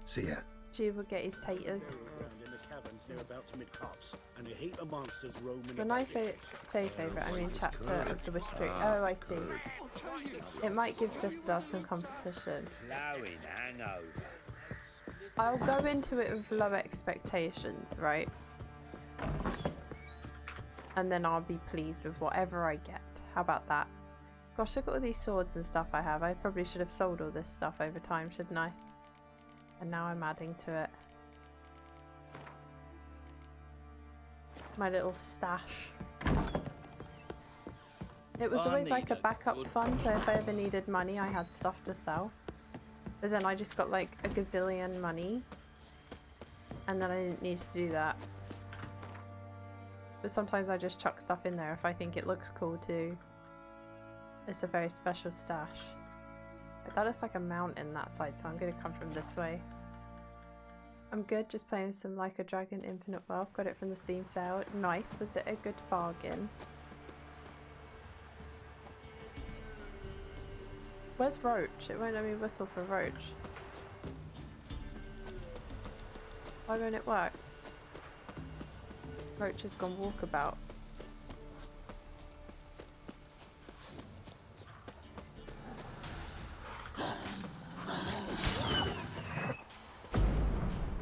See ya. G will get his taters. Around in the caverns nearabouts mid-cops, and a heap of monsters roaming When about. say favourite, I mean chapter of The Witcher 3. Oh, I see. It might give Citadel some competition. Flowing hangover. I'll go into it with low expectations, right? And then I'll be pleased with whatever I get. How about that? Gosh, look at all these swords and stuff I have. I probably should have sold all this stuff over time, shouldn't I? And now I'm adding to it. My little stash. It was always like a backup fund, so if I ever needed money, I had stuff to sell. But then I just got like a gazillion money. And then I didn't need to do that. But sometimes I just chuck stuff in there if I think it looks cool too. It's a very special stash. That looks like a mountain that side, so I'm going to come from this way. I'm good, just playing some Like a Dragon Infinite Wealth. Got it from the Steam sale. Nice. Was it a good bargain? Where's Roach? It won't let me whistle for Roach. Why won't it work? Roach has gone walkabout.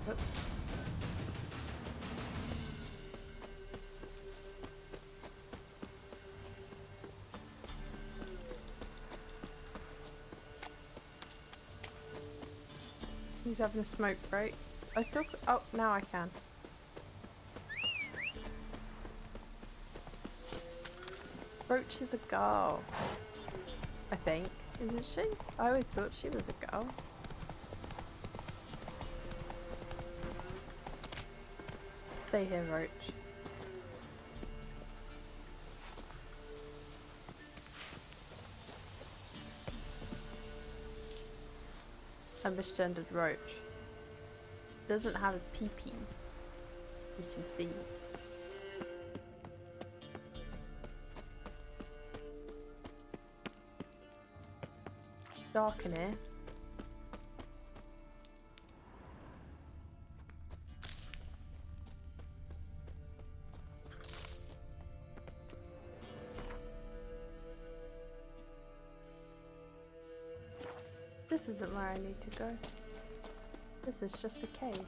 Oops. He's having a smoke break. I still. Oh, now I can. Roach is a girl. I think. Isn't she? I always thought she was a girl. Stay here, Roach. A misgendered roach. Doesn't have a pee-pee. You can see. Dark in here. This isn't where I need to go. This is just a cave.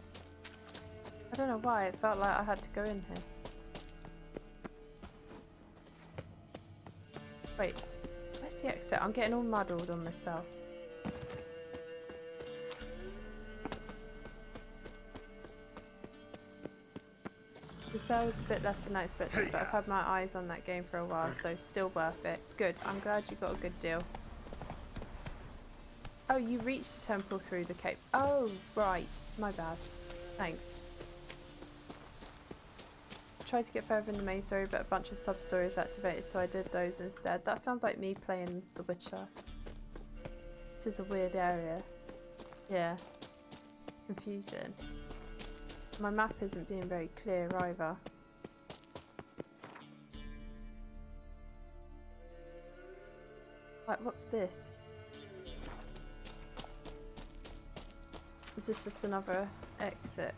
I don't know why, it felt like I had to go in here. Wait, where's the exit? I'm getting all muddled on myself. The sale was a bit less than I expected, but I've had my eyes on that game for a while, so still worth it. Good, I'm glad you got a good deal. Oh, you reached the temple through the cave. Oh, right. My bad. Thanks. Tried to get further in the main story, but a bunch of sub-stories activated, so I did those instead. That sounds like me playing The Witcher. This is a weird area. Yeah. Confusing. My map isn't being very clear either. Like, what's this? Is this just another exit?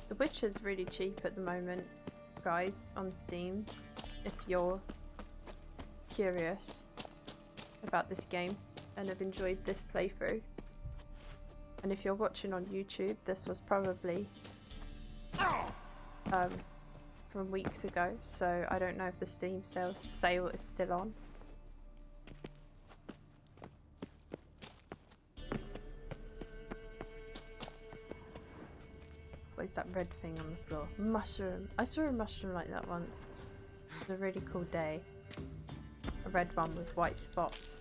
The Witcher's really cheap at the moment, guys, on Steam, if you're curious about this game and have enjoyed this playthrough. And if you're watching on YouTube, this was probably from weeks ago, so I don't know if the Steam sale is still on. What is that red thing on the floor? Mushroom. I saw a mushroom like that once. It was a really cool day. A red one with white spots.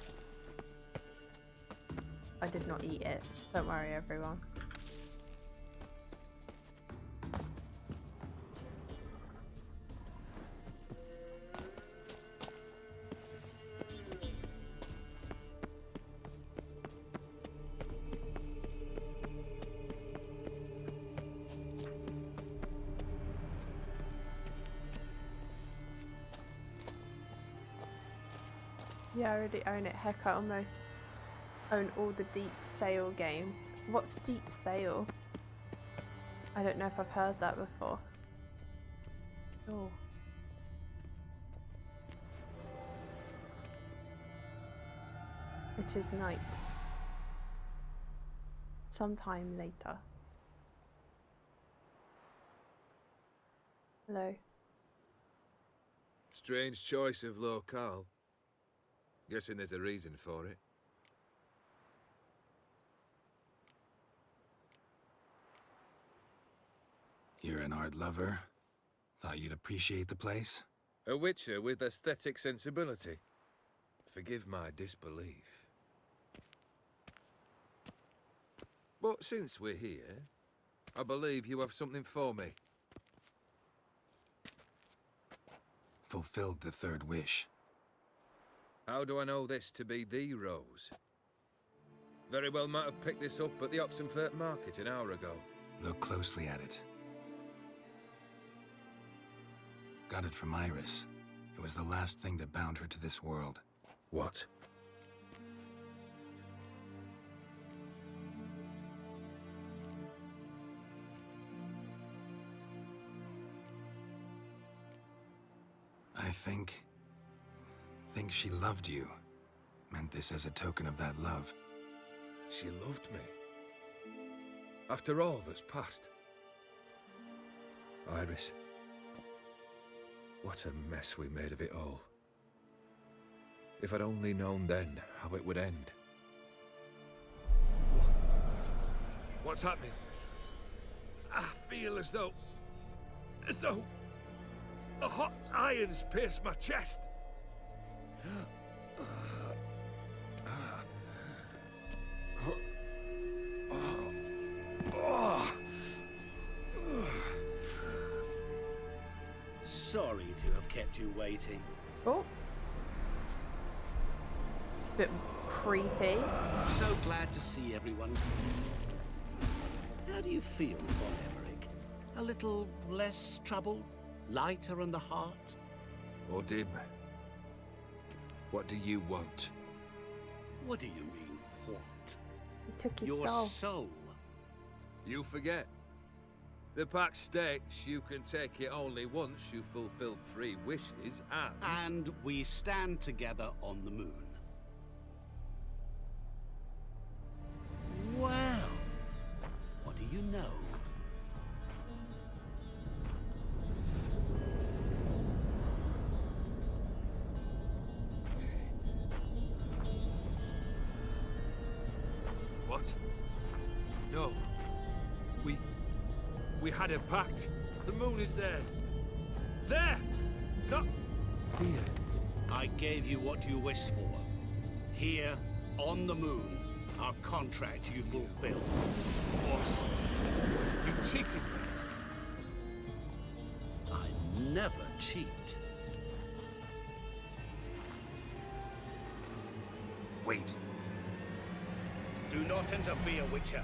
I did not eat it. Don't worry, everyone. Yeah, I already own it. Heck, I almost own all the Deep Sail games. What's Deep Sail? I don't know if I've heard that before. Oh. It is night. Sometime later. Hello. Strange choice of locale. Guessing there's a reason for it. You're an art lover. Thought you'd appreciate the place. A witcher with aesthetic sensibility. Forgive my disbelief. But since we're here, I believe you have something for me. Fulfilled the third wish. How do I know this to be the rose? Very well might have picked this up at the Oxenfurt market an hour ago. Look closely at it. Got it from Iris. It was the last thing that bound her to this world. What? I think she loved you. Meant this as a token of that love. She loved me. After all that's passed. Iris. What a mess we made of it all. If I'd only known then how it would end. What's happening? I feel as though a hot iron's pierced my chest. Sorry to have kept you waiting. Oh. It's a bit creepy. So glad to see everyone. How do you feel, Von Emmerich? A little less troubled? Lighter in the heart? Odim, what do you want? What do you mean, what? He took his Your soul. soul. You forget. The pact states you can take it only once you've fulfilled 3 wishes And we stand together on the moon. Well, what do you know? What? No. We had a pact. The moon is there. There! Not here. I gave you what you wished for. Here, on the moon, our contract you fulfilled. Boss, you cheated me. I never cheat. Wait. Do not interfere, Witcher.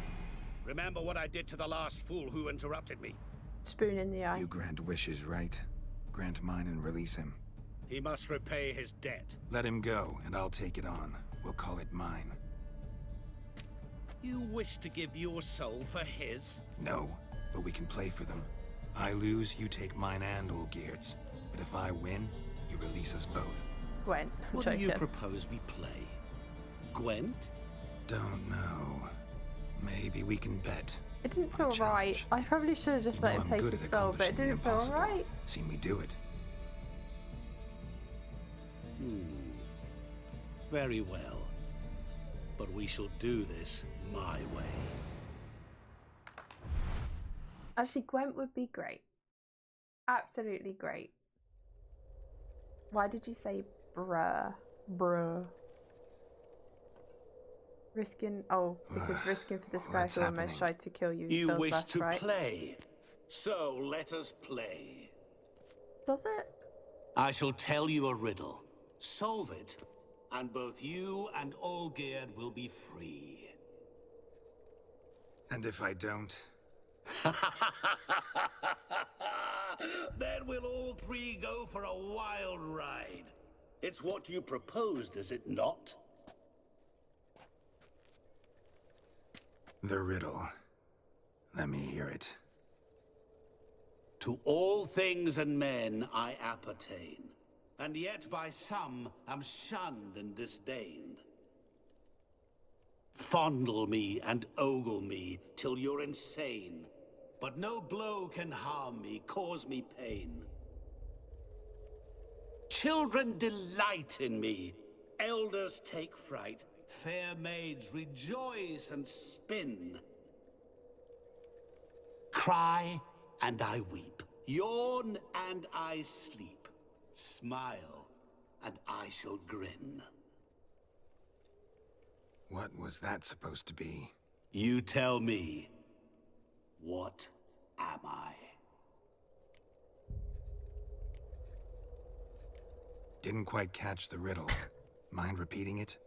Remember what I did to the last fool who interrupted me. Spoon in the eye. You grant wishes, right? Grant mine and release him. He must repay his debt. Let him go, and I'll take it on. We'll call it mine. You wish to give your soul for his? No, but we can play for them. I lose, you take mine and Olgierd's. But if I win, you release us both. Gwent. I'm What do you joking. propose we play? Gwent? Don't know. Maybe we can bet. It didn't On a feel right. challenge. I probably should have just You let know him I'm take good his at soul, but it accomplishing the didn't feel impossible. right. Seen me do it. Very well. But we shall do this my way. Actually, Gwent would be great. Absolutely great. Why did you say bruh? Bruh. Risking, oh, because risking for this guy What's who almost happening? tried to kill you You feels wish less to right. play, so let us play. Does it? I shall tell you a riddle. Solve it, and both you and Olgierd will be free. And if I don't? Then we'll all three go for a wild ride. It's what you proposed, is it not? The riddle. Let me hear it. To all things and men I appertain, and yet by some am shunned and disdained. Fondle me and ogle me till you're insane, but no blow can harm me, cause me pain. Children delight in me, elders take fright, fair maids rejoice and spin. Cry and I weep, yawn and I sleep, smile and I shall grin. What was that supposed to be? You tell me, what am I? Didn't quite catch the riddle. Mind repeating it?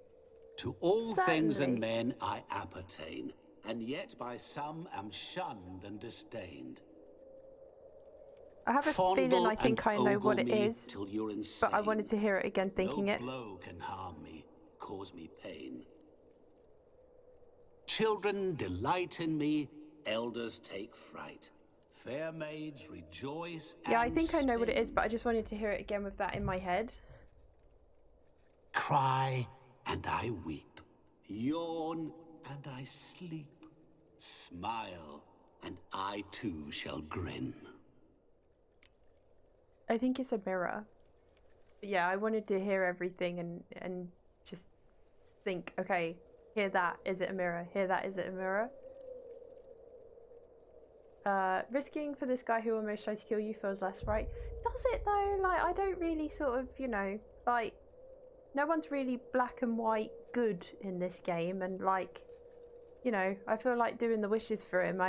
To all things and Certainly. men I appertain, and yet by some am shunned and disdained. I have a feeling I think I know what it is, till you're insane. but I wanted to hear it again thinking No it. blow can harm me, cause me pain. Children delight in me, elders take fright. Fair maids rejoice Yeah, I and think I know what it is, spin. but I just wanted to hear it again with that in my head. Cry and I weep, yawn and I sleep, smile and I too shall grin. I think it's a mirror. But yeah, I wanted to hear everything and just think, okay, hear that, is it a mirror? Hear that, is it a mirror? Risking for this guy who almost tried to kill you feels less right. Does it though? Like, I don't really sort of, you know, like, no one's really black and white good in this game, and like, you know, I feel like doing the wishes for him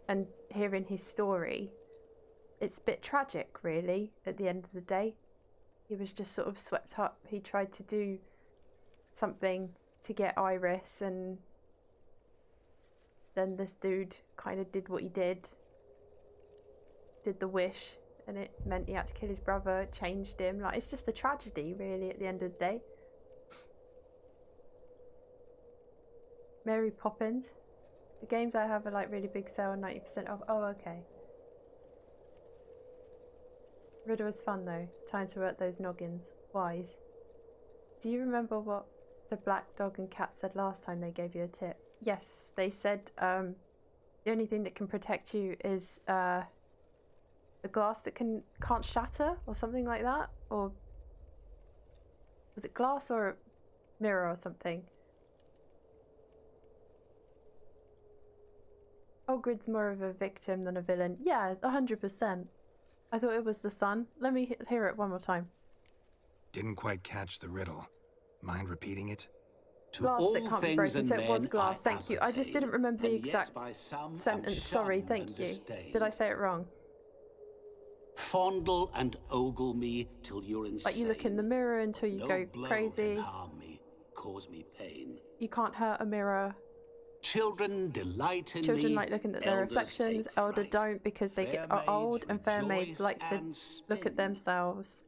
and hearing his story, it's a bit tragic really at the end of the day. He was just sort of swept up. He tried to do something to get Iris, and then this dude kind of did what he did the wish, and it meant he had to kill his brother. It changed him. Like, it's just a tragedy really at the end of the day. Mary Poppins. The games I have are like really big sale, 90% off. Oh, okay. Riddle was fun though. Time to work those noggins. Wise. Do you remember what the black dog and cat said last time they gave you a tip? Yes, they said the only thing that can protect you is the glass that can't shatter or something like that. Or was it glass or a mirror or something? Ogrid's more of a victim than a villain. Yeah, 100%. I thought it was the sun. Let me hear it one more time. Didn't quite catch the riddle. Mind repeating it? Glass that can't be broken, so it was glass. Thank you. I just didn't remember the exact sentence. Sorry, thank you. Did I say it wrong? Fondle and ogle me till you're insane. Like, you look in the mirror until you go crazy. Can harm me, cause me pain. You can't hurt a mirror. Children delight in me. Children like looking at their reflections. Elder don't, because they are old, and fair maids like to look at themselves.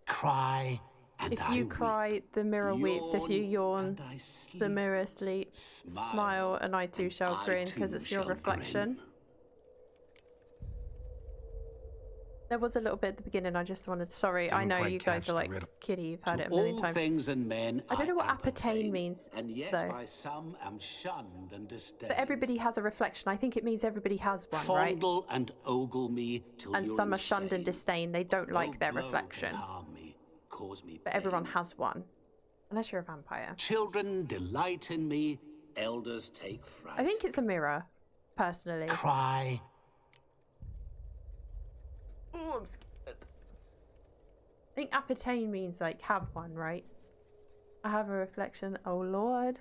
Cry and if you cry, the mirror weeps. If you yawn, the mirror sleeps. Smile, and I too shall grin, because it's your reflection. There was a little bit at the beginning. I just wanted. Sorry, I know you guys are like, Kitty, you've heard it a million times. Things and men I don't know what appertain means, and yet though. By some am shunned and disdained. But everybody has a reflection. I think it means everybody has one, Fondle right? and ogle me till and you're some are insane. shunned and disdained. They don't like their blow reflection. Can harm me, cause me but pain. everyone has one, unless you're a vampire. Children delight in me. Elders take fright. I think it's a mirror. personally. Cry. Oh, I'm scared. I think appertain means like have one, right? I have a reflection. Oh Lord.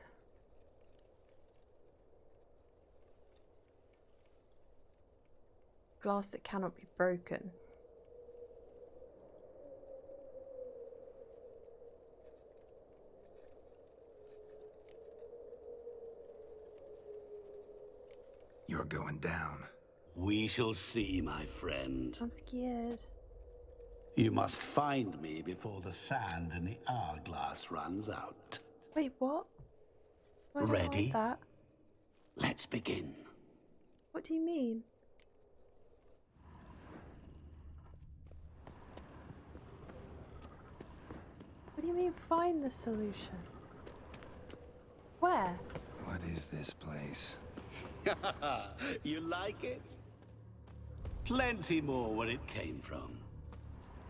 Glass that cannot be broken. You're going down. We shall see, my friend. I'm scared. You must find me before the sand in the hourglass runs out. Wait, what? I don't Ready? like that. Let's begin. What do you mean? What do you mean find the solution? Where? What is this place? You like it? Plenty more where it came from.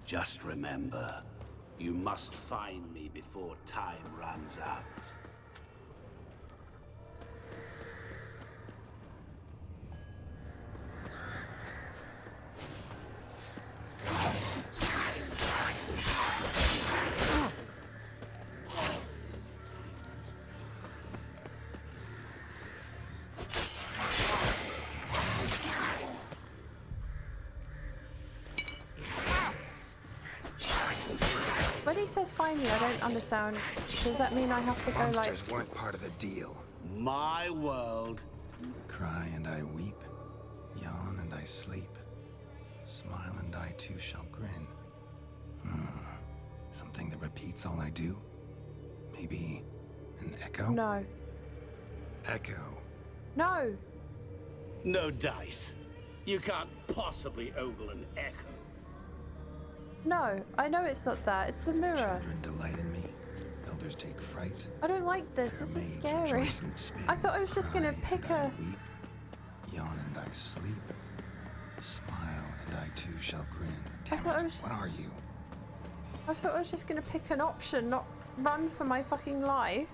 Just remember, you must find me before time runs out. When he says find me, I don't understand. Does that mean I have to go like... Monsters weren't part of the deal. My world. Cry and I weep, yawn and I sleep, smile and I too shall grin. Something that repeats all I do? Maybe an echo? No. Echo. No! No dice. You can't possibly ogle an echo. No, I know it's not that. It's a mirror. Children delight in me. Elders take fright. I don't like this. This is Mermaids scary. rejoice and spin. I thought I was just gonna Cry pick and I a... weep, yawn and I sleep, smile and I too shall grin. Damn thought it, I was just- what are you? I thought I was just gonna pick an option, not run for my fucking life.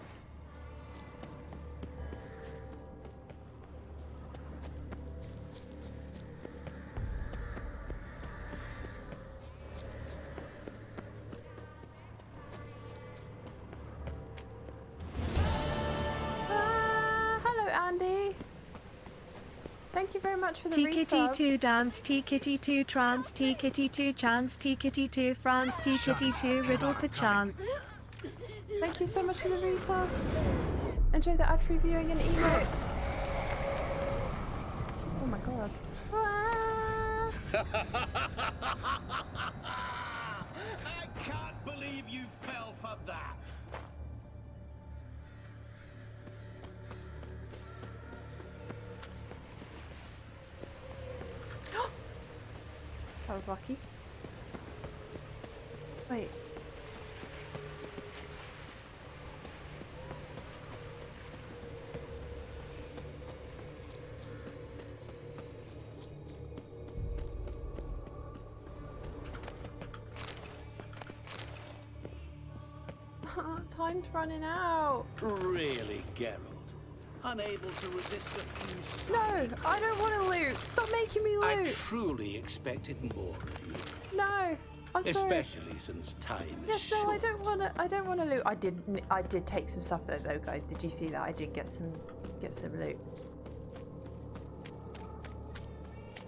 Hello, Andy. Thank you very much for the resub. T-kitty-2 dance, T-kitty-2 trance, T-kitty-2 chance, T-kitty-2 France, T-kitty-2 riddle for chance. Thank you so much for the resub. Enjoy the ad-free viewing and emotes. Oh my god. I can't believe you fell for that. That was lucky. Wait. Time's running out. Really, Geralt? Unable to resist a few... No, I don't want to loot. Stop making me I loot. truly expected more of you. No, I'm sorry. Especially since time is Yes, no, short. I don't want to. I don't want to loot. I did take some stuff though, guys. Did you see that? I did get some loot.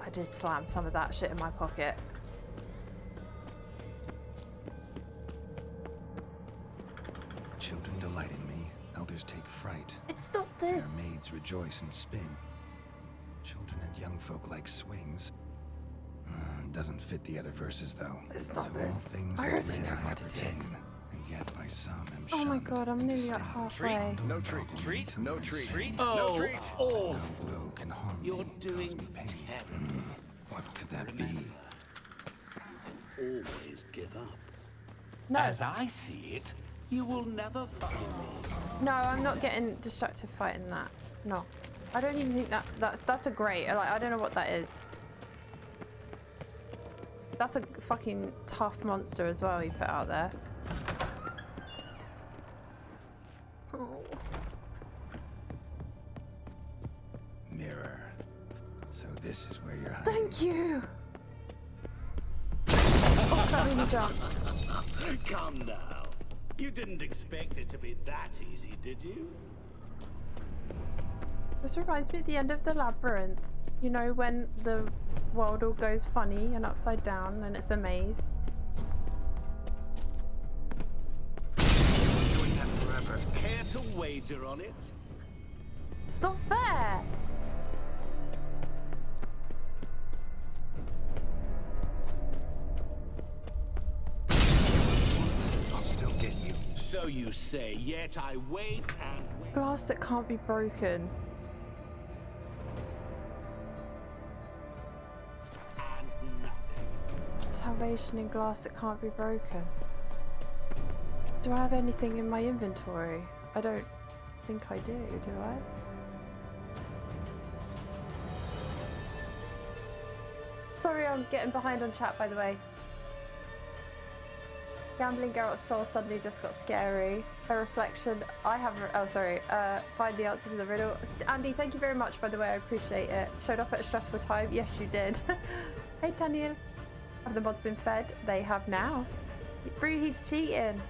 I did slam some of that shit in my pocket. Children delight in me. Elders take fright. It's not this. Fair maids rejoice and spin. Children and young folk like swings. Doesn't fit the other verses though. It's not So this. All things I that already men know what it appertain, is. and yet by some am Oh my shunned god, I'm and nearly at disdained. halfway. No treat. Treat? No treat. Treat? No Oh, treat. No awful. blow can harm You're me, doing cause me pain. terribly. What could that Remember, be? you can always give up. No, As I see it, you will never find me. no, I'm not getting destructive fighting that. No, I don't even think that's a great. Like, I don't know what that is. That's a fucking tough monster as well you put out there. Oh. Mirror. So this is where you're hiding. Thank you! Oh, that made me jump. Come now. You didn't expect it to be that easy, did you? This reminds me at the end of the labyrinth. You know, when the world all goes funny and upside down and it's a maze. Doing that forever. Care to wager on it? It's not fair! I'll still get you. So you say, yet I wait and wait. Glass that can't be broken. And nothing. Salvation in glass that can't be broken. Do I have anything in my inventory? I don't think I do I? Sorry, I'm getting behind on chat, by the way. Gambling Geralt's soul suddenly just got scary. A reflection. I have. Oh, sorry. Find the answer to the riddle. Andy, thank you very much, by the way. I appreciate it. Showed up at a stressful time. Yes, you did. Hey, Daniel. Have the mods been fed? They have now. Bree, he's cheating.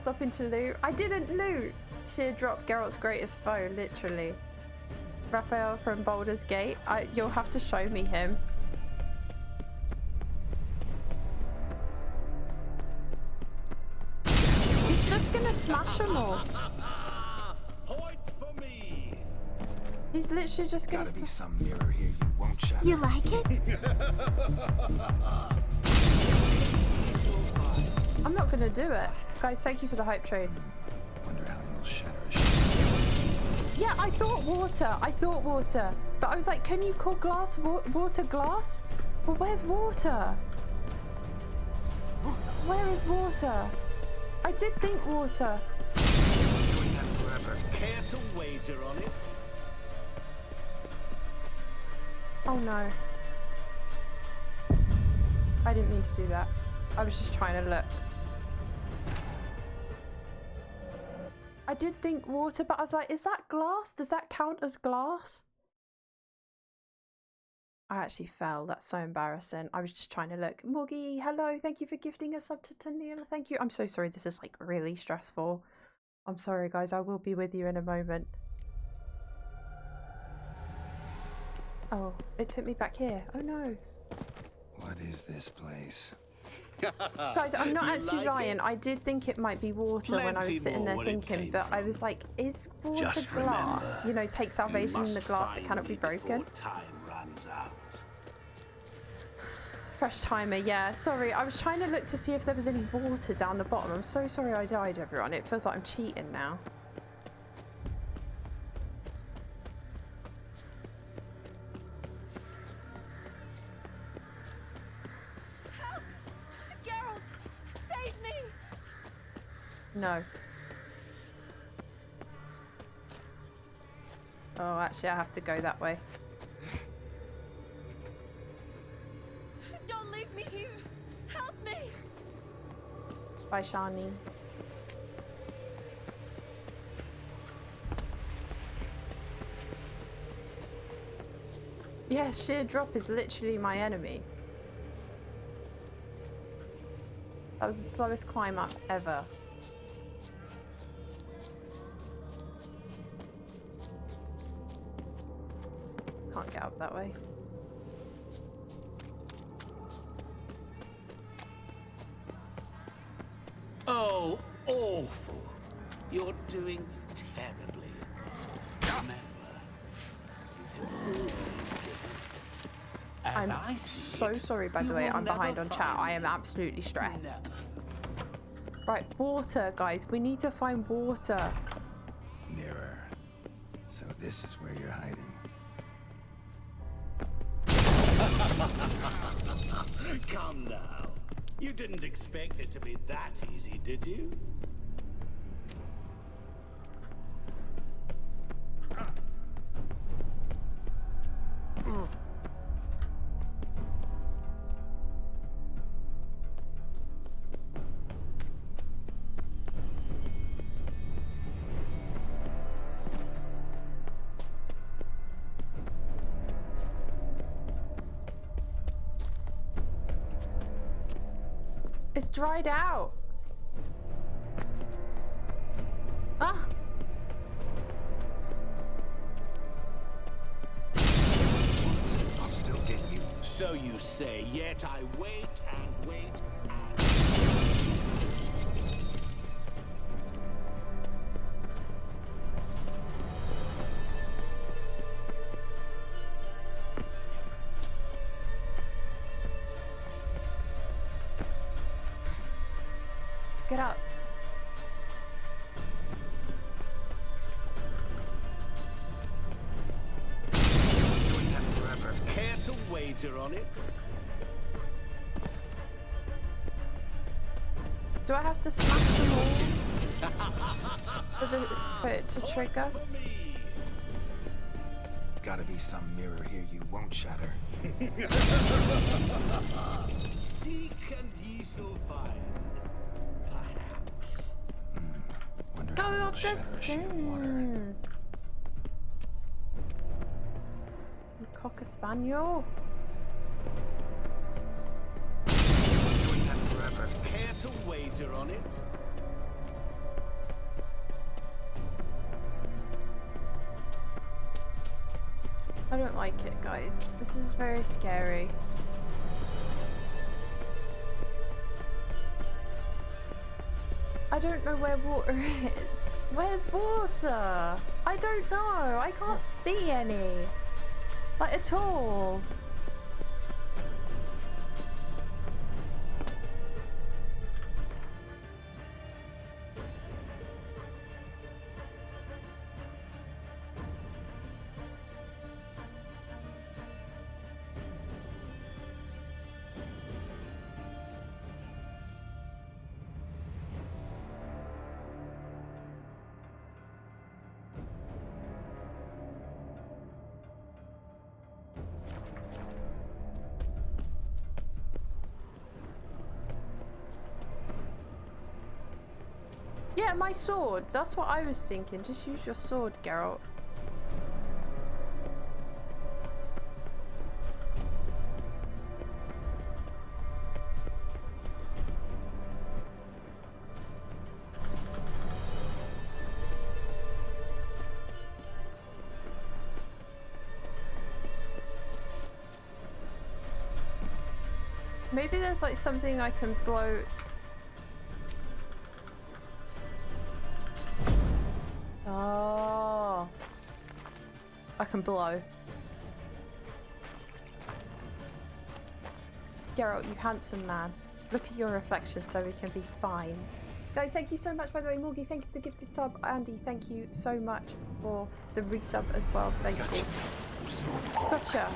Stopping to loot. I didn't loot. Sheer drop Geralt's greatest foe, literally. Raphael from Baldur's Gate. You'll have to show me him. He's just gonna smash them all. Point for me. He's literally just gonna. Gotta be some mirror here you won't shatter. You like it? I'm not gonna do it. Guys, thank you for the hype train. Wonder how you'll shatter a ship. Yeah, I thought water. I thought water. But I was like, can you call glass water glass? Well, where's water? Where is water? I did think water. Doing that forever. Care to wager on it? Oh no. I didn't mean to do that. I was just trying to look. I did think water, but I was like, is that glass? Does that count as glass? I actually fell. That's so embarrassing. I was just trying to look. Morgie, hello. Thank you for gifting a sub to Tanil. Thank you. I'm so sorry. This is like really stressful. I'm sorry, guys. I will be with you in a moment. Oh, it took me back here. Oh no. What is this place? Guys, I'm not You actually like lying. it? I did think it might be water when I Plenty was sitting more there what it thinking, came but I from. was like, is water Just glass? remember, You know, take salvation in the must glass that find cannot be me broken. before time runs out. Fresh timer, yeah. Sorry, I was trying to look to see if there was any water down the bottom. I'm so sorry I died, everyone. It feels like I'm cheating now. Help! Geralt! Save me! No. Oh, actually, I have to go that way. Don't leave me here! Help me! Bye, Shani. Yeah, sheer drop is literally my enemy. That was the slowest climb up ever. Can't get up that way. Oh, awful. You're doing terribly. Remember, you can always give it. As I'm I see so it, sorry, by the you way, will I'm behind never on chat. find I am me. absolutely stressed. Never. Right, water, guys. We need to find water. Mirror. So this is where you're hiding. Come now. You didn't expect it to be that easy, did you? It's dried out. Ah! I'll still get you. So you say, yet I wait and wait and... Get up. Doing that forever. Care to wager on it? Do I have to smash them all for it to trigger? Gotta be some mirror here you won't shatter. Seek and ye shall find. Perhaps. Wonder Go how it'll up the shatter a sheet of water. stairs. You cocker spaniel. Doing that forever. Care to wager on it? I don't like it, guys. This is very scary. I don't know where water is. Where's water? I don't know. I can't see any. Like, at all. Yeah, my sword. That's what I was thinking. Just use your sword, Geralt. Maybe there's like something I can blow. Oh, I can blow. Geralt, you handsome man. Look at your reflection so we can be fine. Guys, thank you so much, by the way. Morgie, thank you for the gifted sub. Andy, thank you so much for the resub as well. Thank you. Gotcha.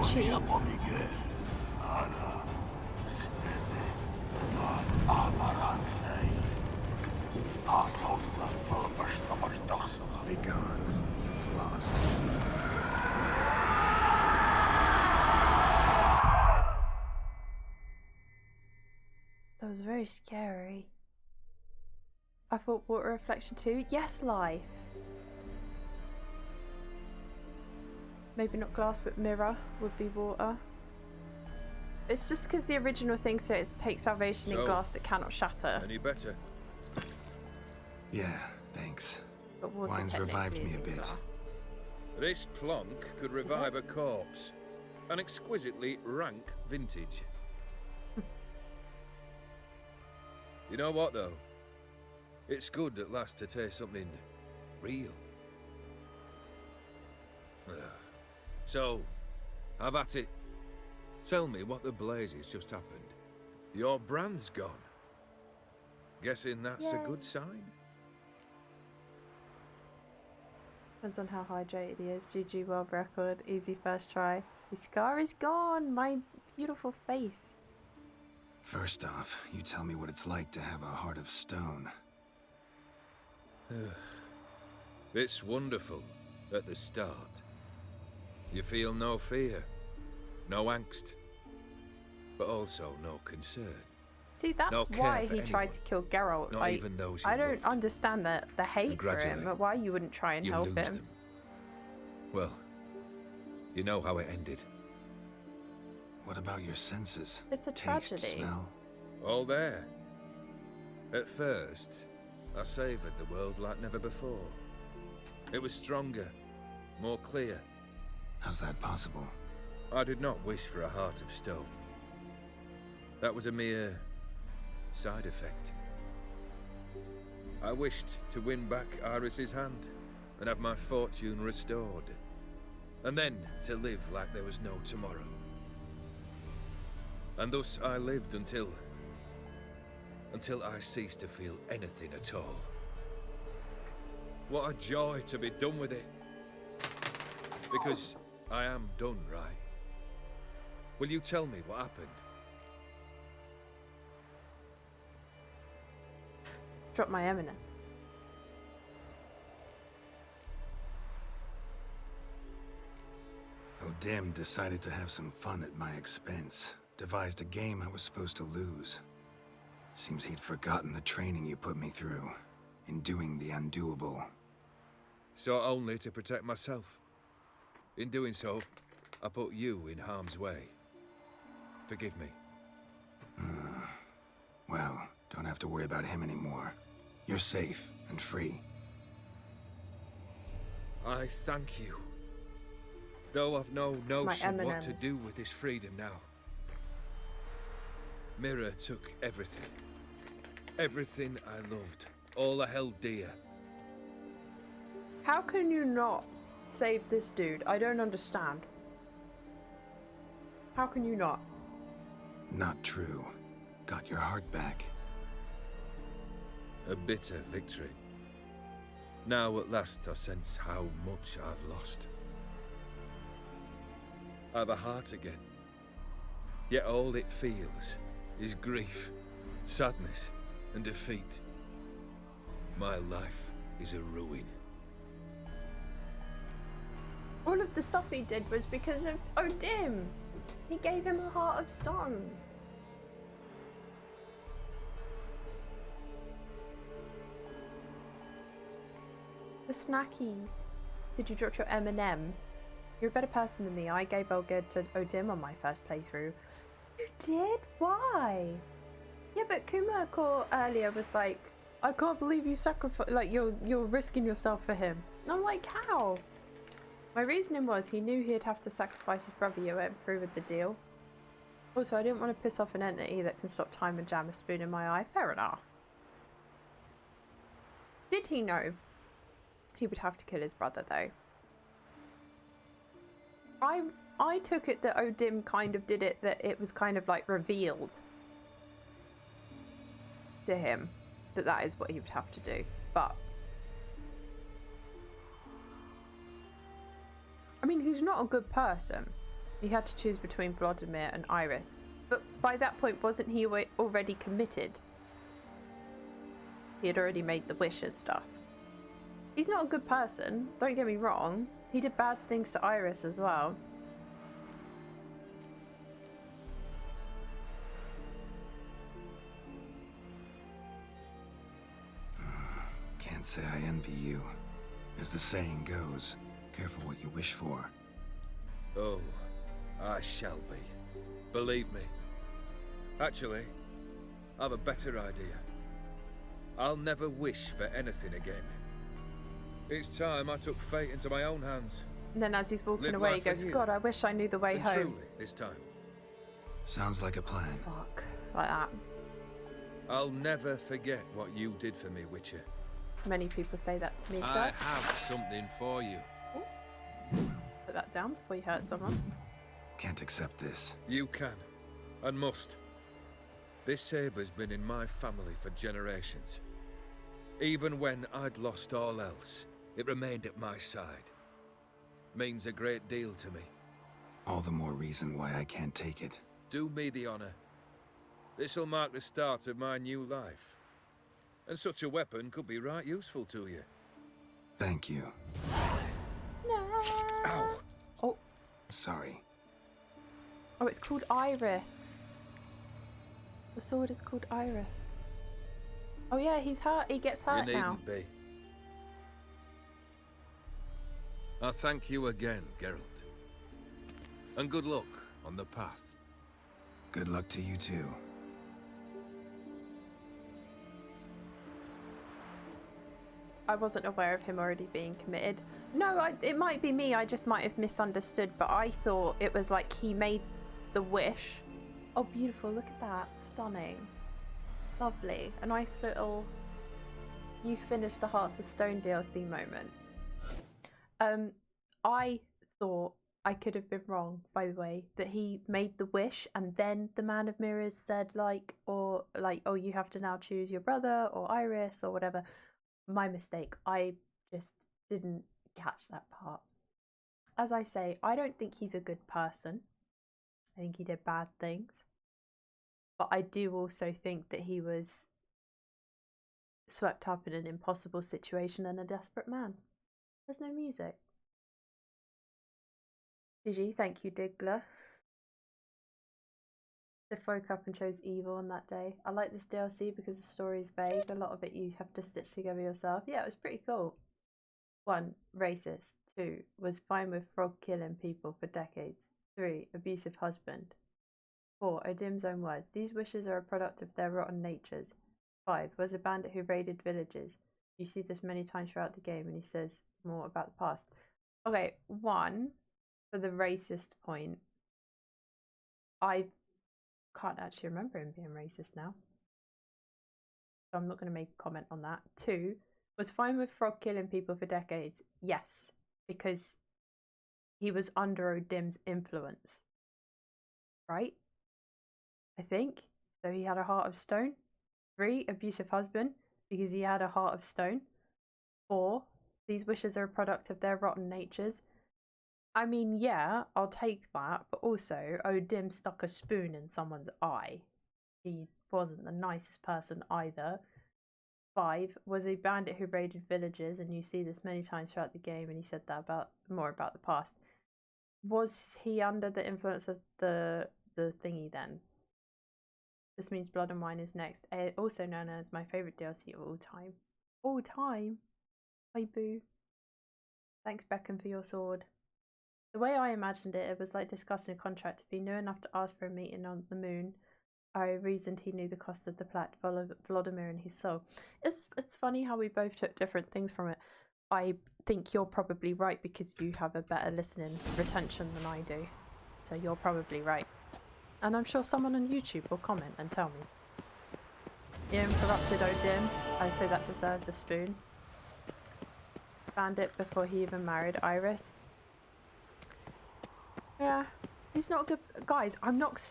Cheap. Be gone. You've lost. That was very scary. I thought water reflection too. Yes, life. Maybe not glass, but mirror would be water. It's just because the original thing says take salvation in glass that cannot shatter. Any better? Yeah, thanks. But water Wine's revived technically me a is in bit. glass. This plonk could revive a corpse. An exquisitely rank vintage. You know what, though? It's good at last to taste something real. So, have at it. Tell me what the blazes just happened. Your brand's gone. Guessing that's a good sign? Depends on how hydrated he is. GG world record. Easy first try. The scar is gone. My beautiful face. First off, you tell me what it's like to have a heart of stone. It's wonderful at the start. You feel no fear, no angst, but also no concern. See, that's No care why for he anyone, tried to kill Geralt. not like, even those you I don't loved. understand the hate for gradually, him, but why you wouldn't try and You help lose him. them. Well, you know how it ended. What about your senses? It's a Taste, tragedy. smell? All there. At first, I savoured the world like never before. It was stronger, more clear. How's that possible? I did not wish for a heart of stone. That was a mere side effect. I wished to win back Iris's hand and have my fortune restored. And then to live like there was no tomorrow. And thus I lived until I ceased to feel anything at all. What a joy to be done with it. Because I am done, right? Will you tell me what happened? Drop my M&M. O'Dim decided to have some fun at my expense. Devised a game I was supposed to lose. Seems he'd forgotten the training you put me through in doing the undoable. So only to protect myself. In doing so, I put you in harm's way. Forgive me. Well, don't have to worry about him anymore. You're safe and free. I thank you. Though I've no notion what to M&Ms. do with this freedom now. Mirror took everything. Everything I loved. All I held dear. How can you not save this dude? I don't understand. How can you not? Not true. Got your heart back. A bitter victory. Now at last I sense how much I've lost. I've a heart again. Yet all it feels is grief, sadness, and defeat. My life is a ruin. All of the stuff he did was because of O'Dim. He gave him a heart of stone. The snackies. Did you drop your M&M? You're a better person than me. I gave Elgid to O'Dim on my first playthrough. You did? Why? Yeah, but Kumako earlier was like, I can't believe you sacrificed, like you're risking yourself for him. And I'm like, how? My reasoning was he knew he'd have to sacrifice his brother. You went through with the deal. Also, I didn't want to piss off an entity that can stop time and jam a spoon in my eye. Fair enough. Did he know he would have to kill his brother though? I took it that O'Dim kind of did it, that it was kind of like revealed to him that that is what he would have to do. But I mean, he's not a good person. He had to choose between Vladimir and Iris. But by that point, wasn't he already committed? He had already made the wish and stuff. He's not a good person, don't get me wrong. He did bad things to Iris as well. Can't say I envy you. As the saying goes, careful what you wish for. Oh, I shall be. Believe me. Actually, I've a better idea. I'll never wish for anything again. It's time I took fate into my own hands. And then as he's walking Live away, he life goes, anew. God, I wish I knew the way And home. truly, this time, Sounds like a plan. Fuck. Like that. I'll never forget what you did for me, Witcher. Many people say that to me, I sir. have something for you. Put that down before you hurt someone. Can't accept this. You can, and must. This sabre's been in my family for generations. Even when I'd lost all else, it remained at my side. Means a great deal to me. All the more reason why I can't take it. Do me the honor. This'll mark the start of my new life. And such a weapon could be right useful to you. Thank you. No. Ow! Oh, Sorry. oh, it's called Iris. The sword is called Iris. Oh yeah, he's hurt. He gets You hurt now. needn't be. I thank you again, Geralt. And good luck on the path. Good luck to you too. I wasn't aware of him already being committed. No, it might be me. I just might have misunderstood, but I thought it was like he made the wish. Oh, beautiful. Look at that. Stunning. Lovely. A nice little... You finished the Hearts of Stone DLC moment. I thought, I could have been wrong, by the way, that he made the wish and then the Man of Mirrors said like, oh, you have to now choose your brother or Iris or whatever. My mistake. I just didn't catch that part. As I say, I don't think he's a good person. I think he did bad things. But I do also think that he was swept up in an impossible situation and a desperate man. There's no music. GG, thank you, Diggler. They woke up and chose evil on that day. I like this DLC because the story is vague. A lot of it you have to stitch together yourself. Yeah, it was pretty cool. 1. Racist. 2. Was fine with frog killing people for decades. 3. Abusive husband. 4. Odim's own words. These wishes are a product of their rotten natures. 5. Was a bandit who raided villages. You see this many times throughout the game, and he says more about the past. Okay, 1. For the racist point, I can't actually remember him being racist now, so I'm not going to make a comment on that. 2. Was fine with frog killing people for decades. Yes, because he was under Odim's influence, right? I think so. He had a heart of stone. 3. Abusive husband, because he had a heart of stone. 4. These wishes are a product of their rotten natures. I mean, yeah, I'll take that, but also Odim stuck a spoon in someone's eye. He wasn't the nicest person either. 5. Was a bandit who raided villages, and you see this many times throughout the game, and he said that more about the past. Was he under the influence of the thingy then? This means Blood and Wine is next, also known as my favourite DLC of all time. All time? Hi, boo. Thanks, Beckham, for your sword. The way I imagined it, it was like discussing a contract. If he knew enough to ask for a meeting on the moon, I reasoned he knew the cost of the plat, Vladimir and his soul. It's funny how we both took different things from it. I think you're probably right because you have a better listening retention than I do. So you're probably right. And I'm sure someone on YouTube will comment and tell me. Ian corrupted Odim. I say that deserves a spoon. Bandit before he even married Iris. Yeah, he's not good. Guys, I'm not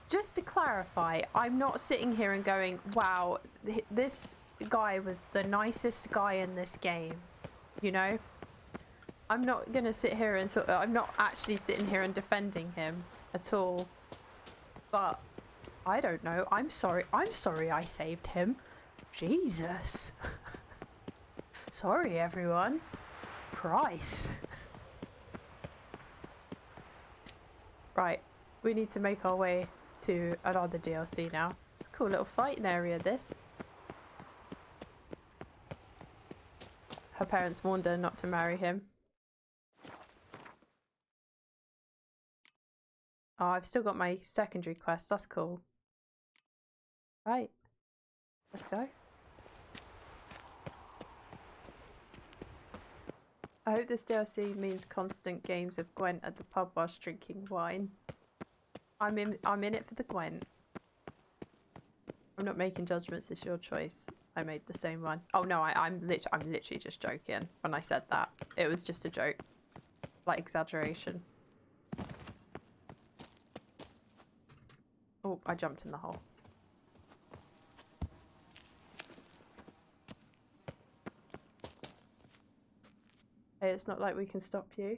just to clarify, I'm not sitting here and going, wow, this guy was the nicest guy in this game. You know? I'm not going to sit here and I'm not actually sitting here and defending him at all. But I don't know. I'm sorry. I'm sorry I saved him. Jesus. Sorry, everyone. Christ. Right, we need to make our way to another DLC now. It's a cool little fighting area, this. Her parents warned her not to marry him. Oh, I've still got my secondary quest. That's cool. Right, let's go. I hope this DLC means constant games of Gwent at the pub whilst drinking wine. I'm in it for the Gwent. I'm not making judgments, it's your choice. I made the same one. Oh no, I'm literally just joking when I said that. It was just a joke. Like exaggeration. Oh, I jumped in the hole. Hey, it's not like we can stop you.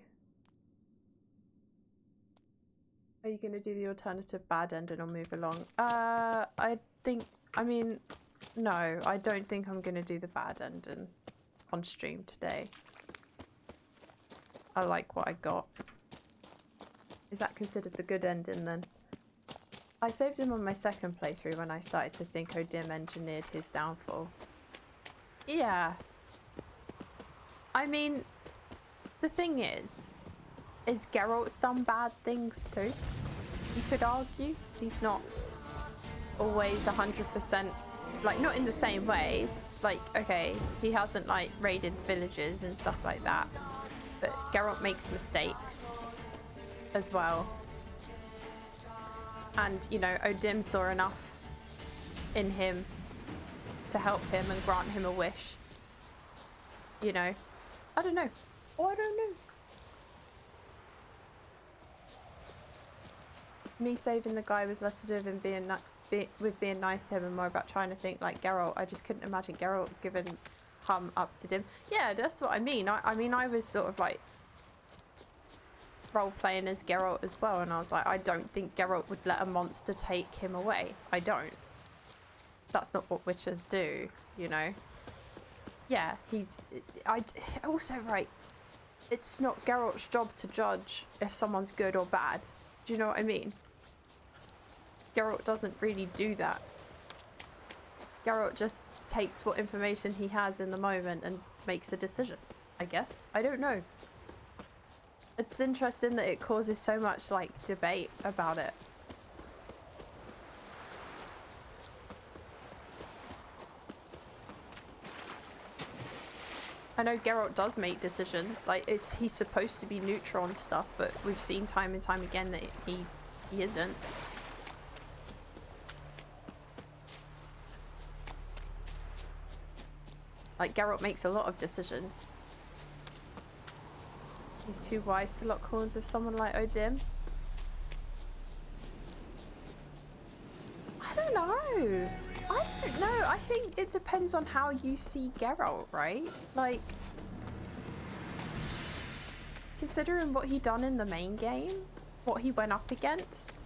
Are you going to do the alternative bad ending or move along? No, I don't think I'm going to do the bad ending on stream today. I like what I got. Is that considered the good ending then? I saved him on my second playthrough when I started to think Odim engineered his downfall. Yeah. I mean, the thing is Geralt's done bad things too. you could argue. He's not always 100%, like, not in the same way. Like, okay, he hasn't, like, raided villages and stuff like that. But Geralt makes mistakes as well. And, you know, Odim saw enough in him to help him and grant him a wish. You know, I don't know. Oh, I don't know. Me saving the guy was less to do with being nice to him and more about trying to think like Geralt. I just couldn't imagine Geralt giving Hum up to Dim. Yeah, that's what I mean. I mean, I was sort of like role-playing as Geralt as well, and I was like, I don't think Geralt would let a monster take him away. I don't. That's not what witchers do, you know? Yeah, also, right, it's not Geralt's job to judge if someone's good or bad. Do you know what I mean? Geralt doesn't really do that. Geralt just takes what information he has in the moment and makes a decision, I guess. I don't know. It's interesting that it causes so much, like, debate about it. I know Geralt does make decisions, like, he's supposed to be neutral and stuff, but we've seen time and time again that he isn't. Like, Geralt makes a lot of decisions. He's too wise to lock horns with someone like Odim. I don't know. I don't know. I think it depends on how you see Geralt, right? Like, considering what he done in the main game, what he went up against,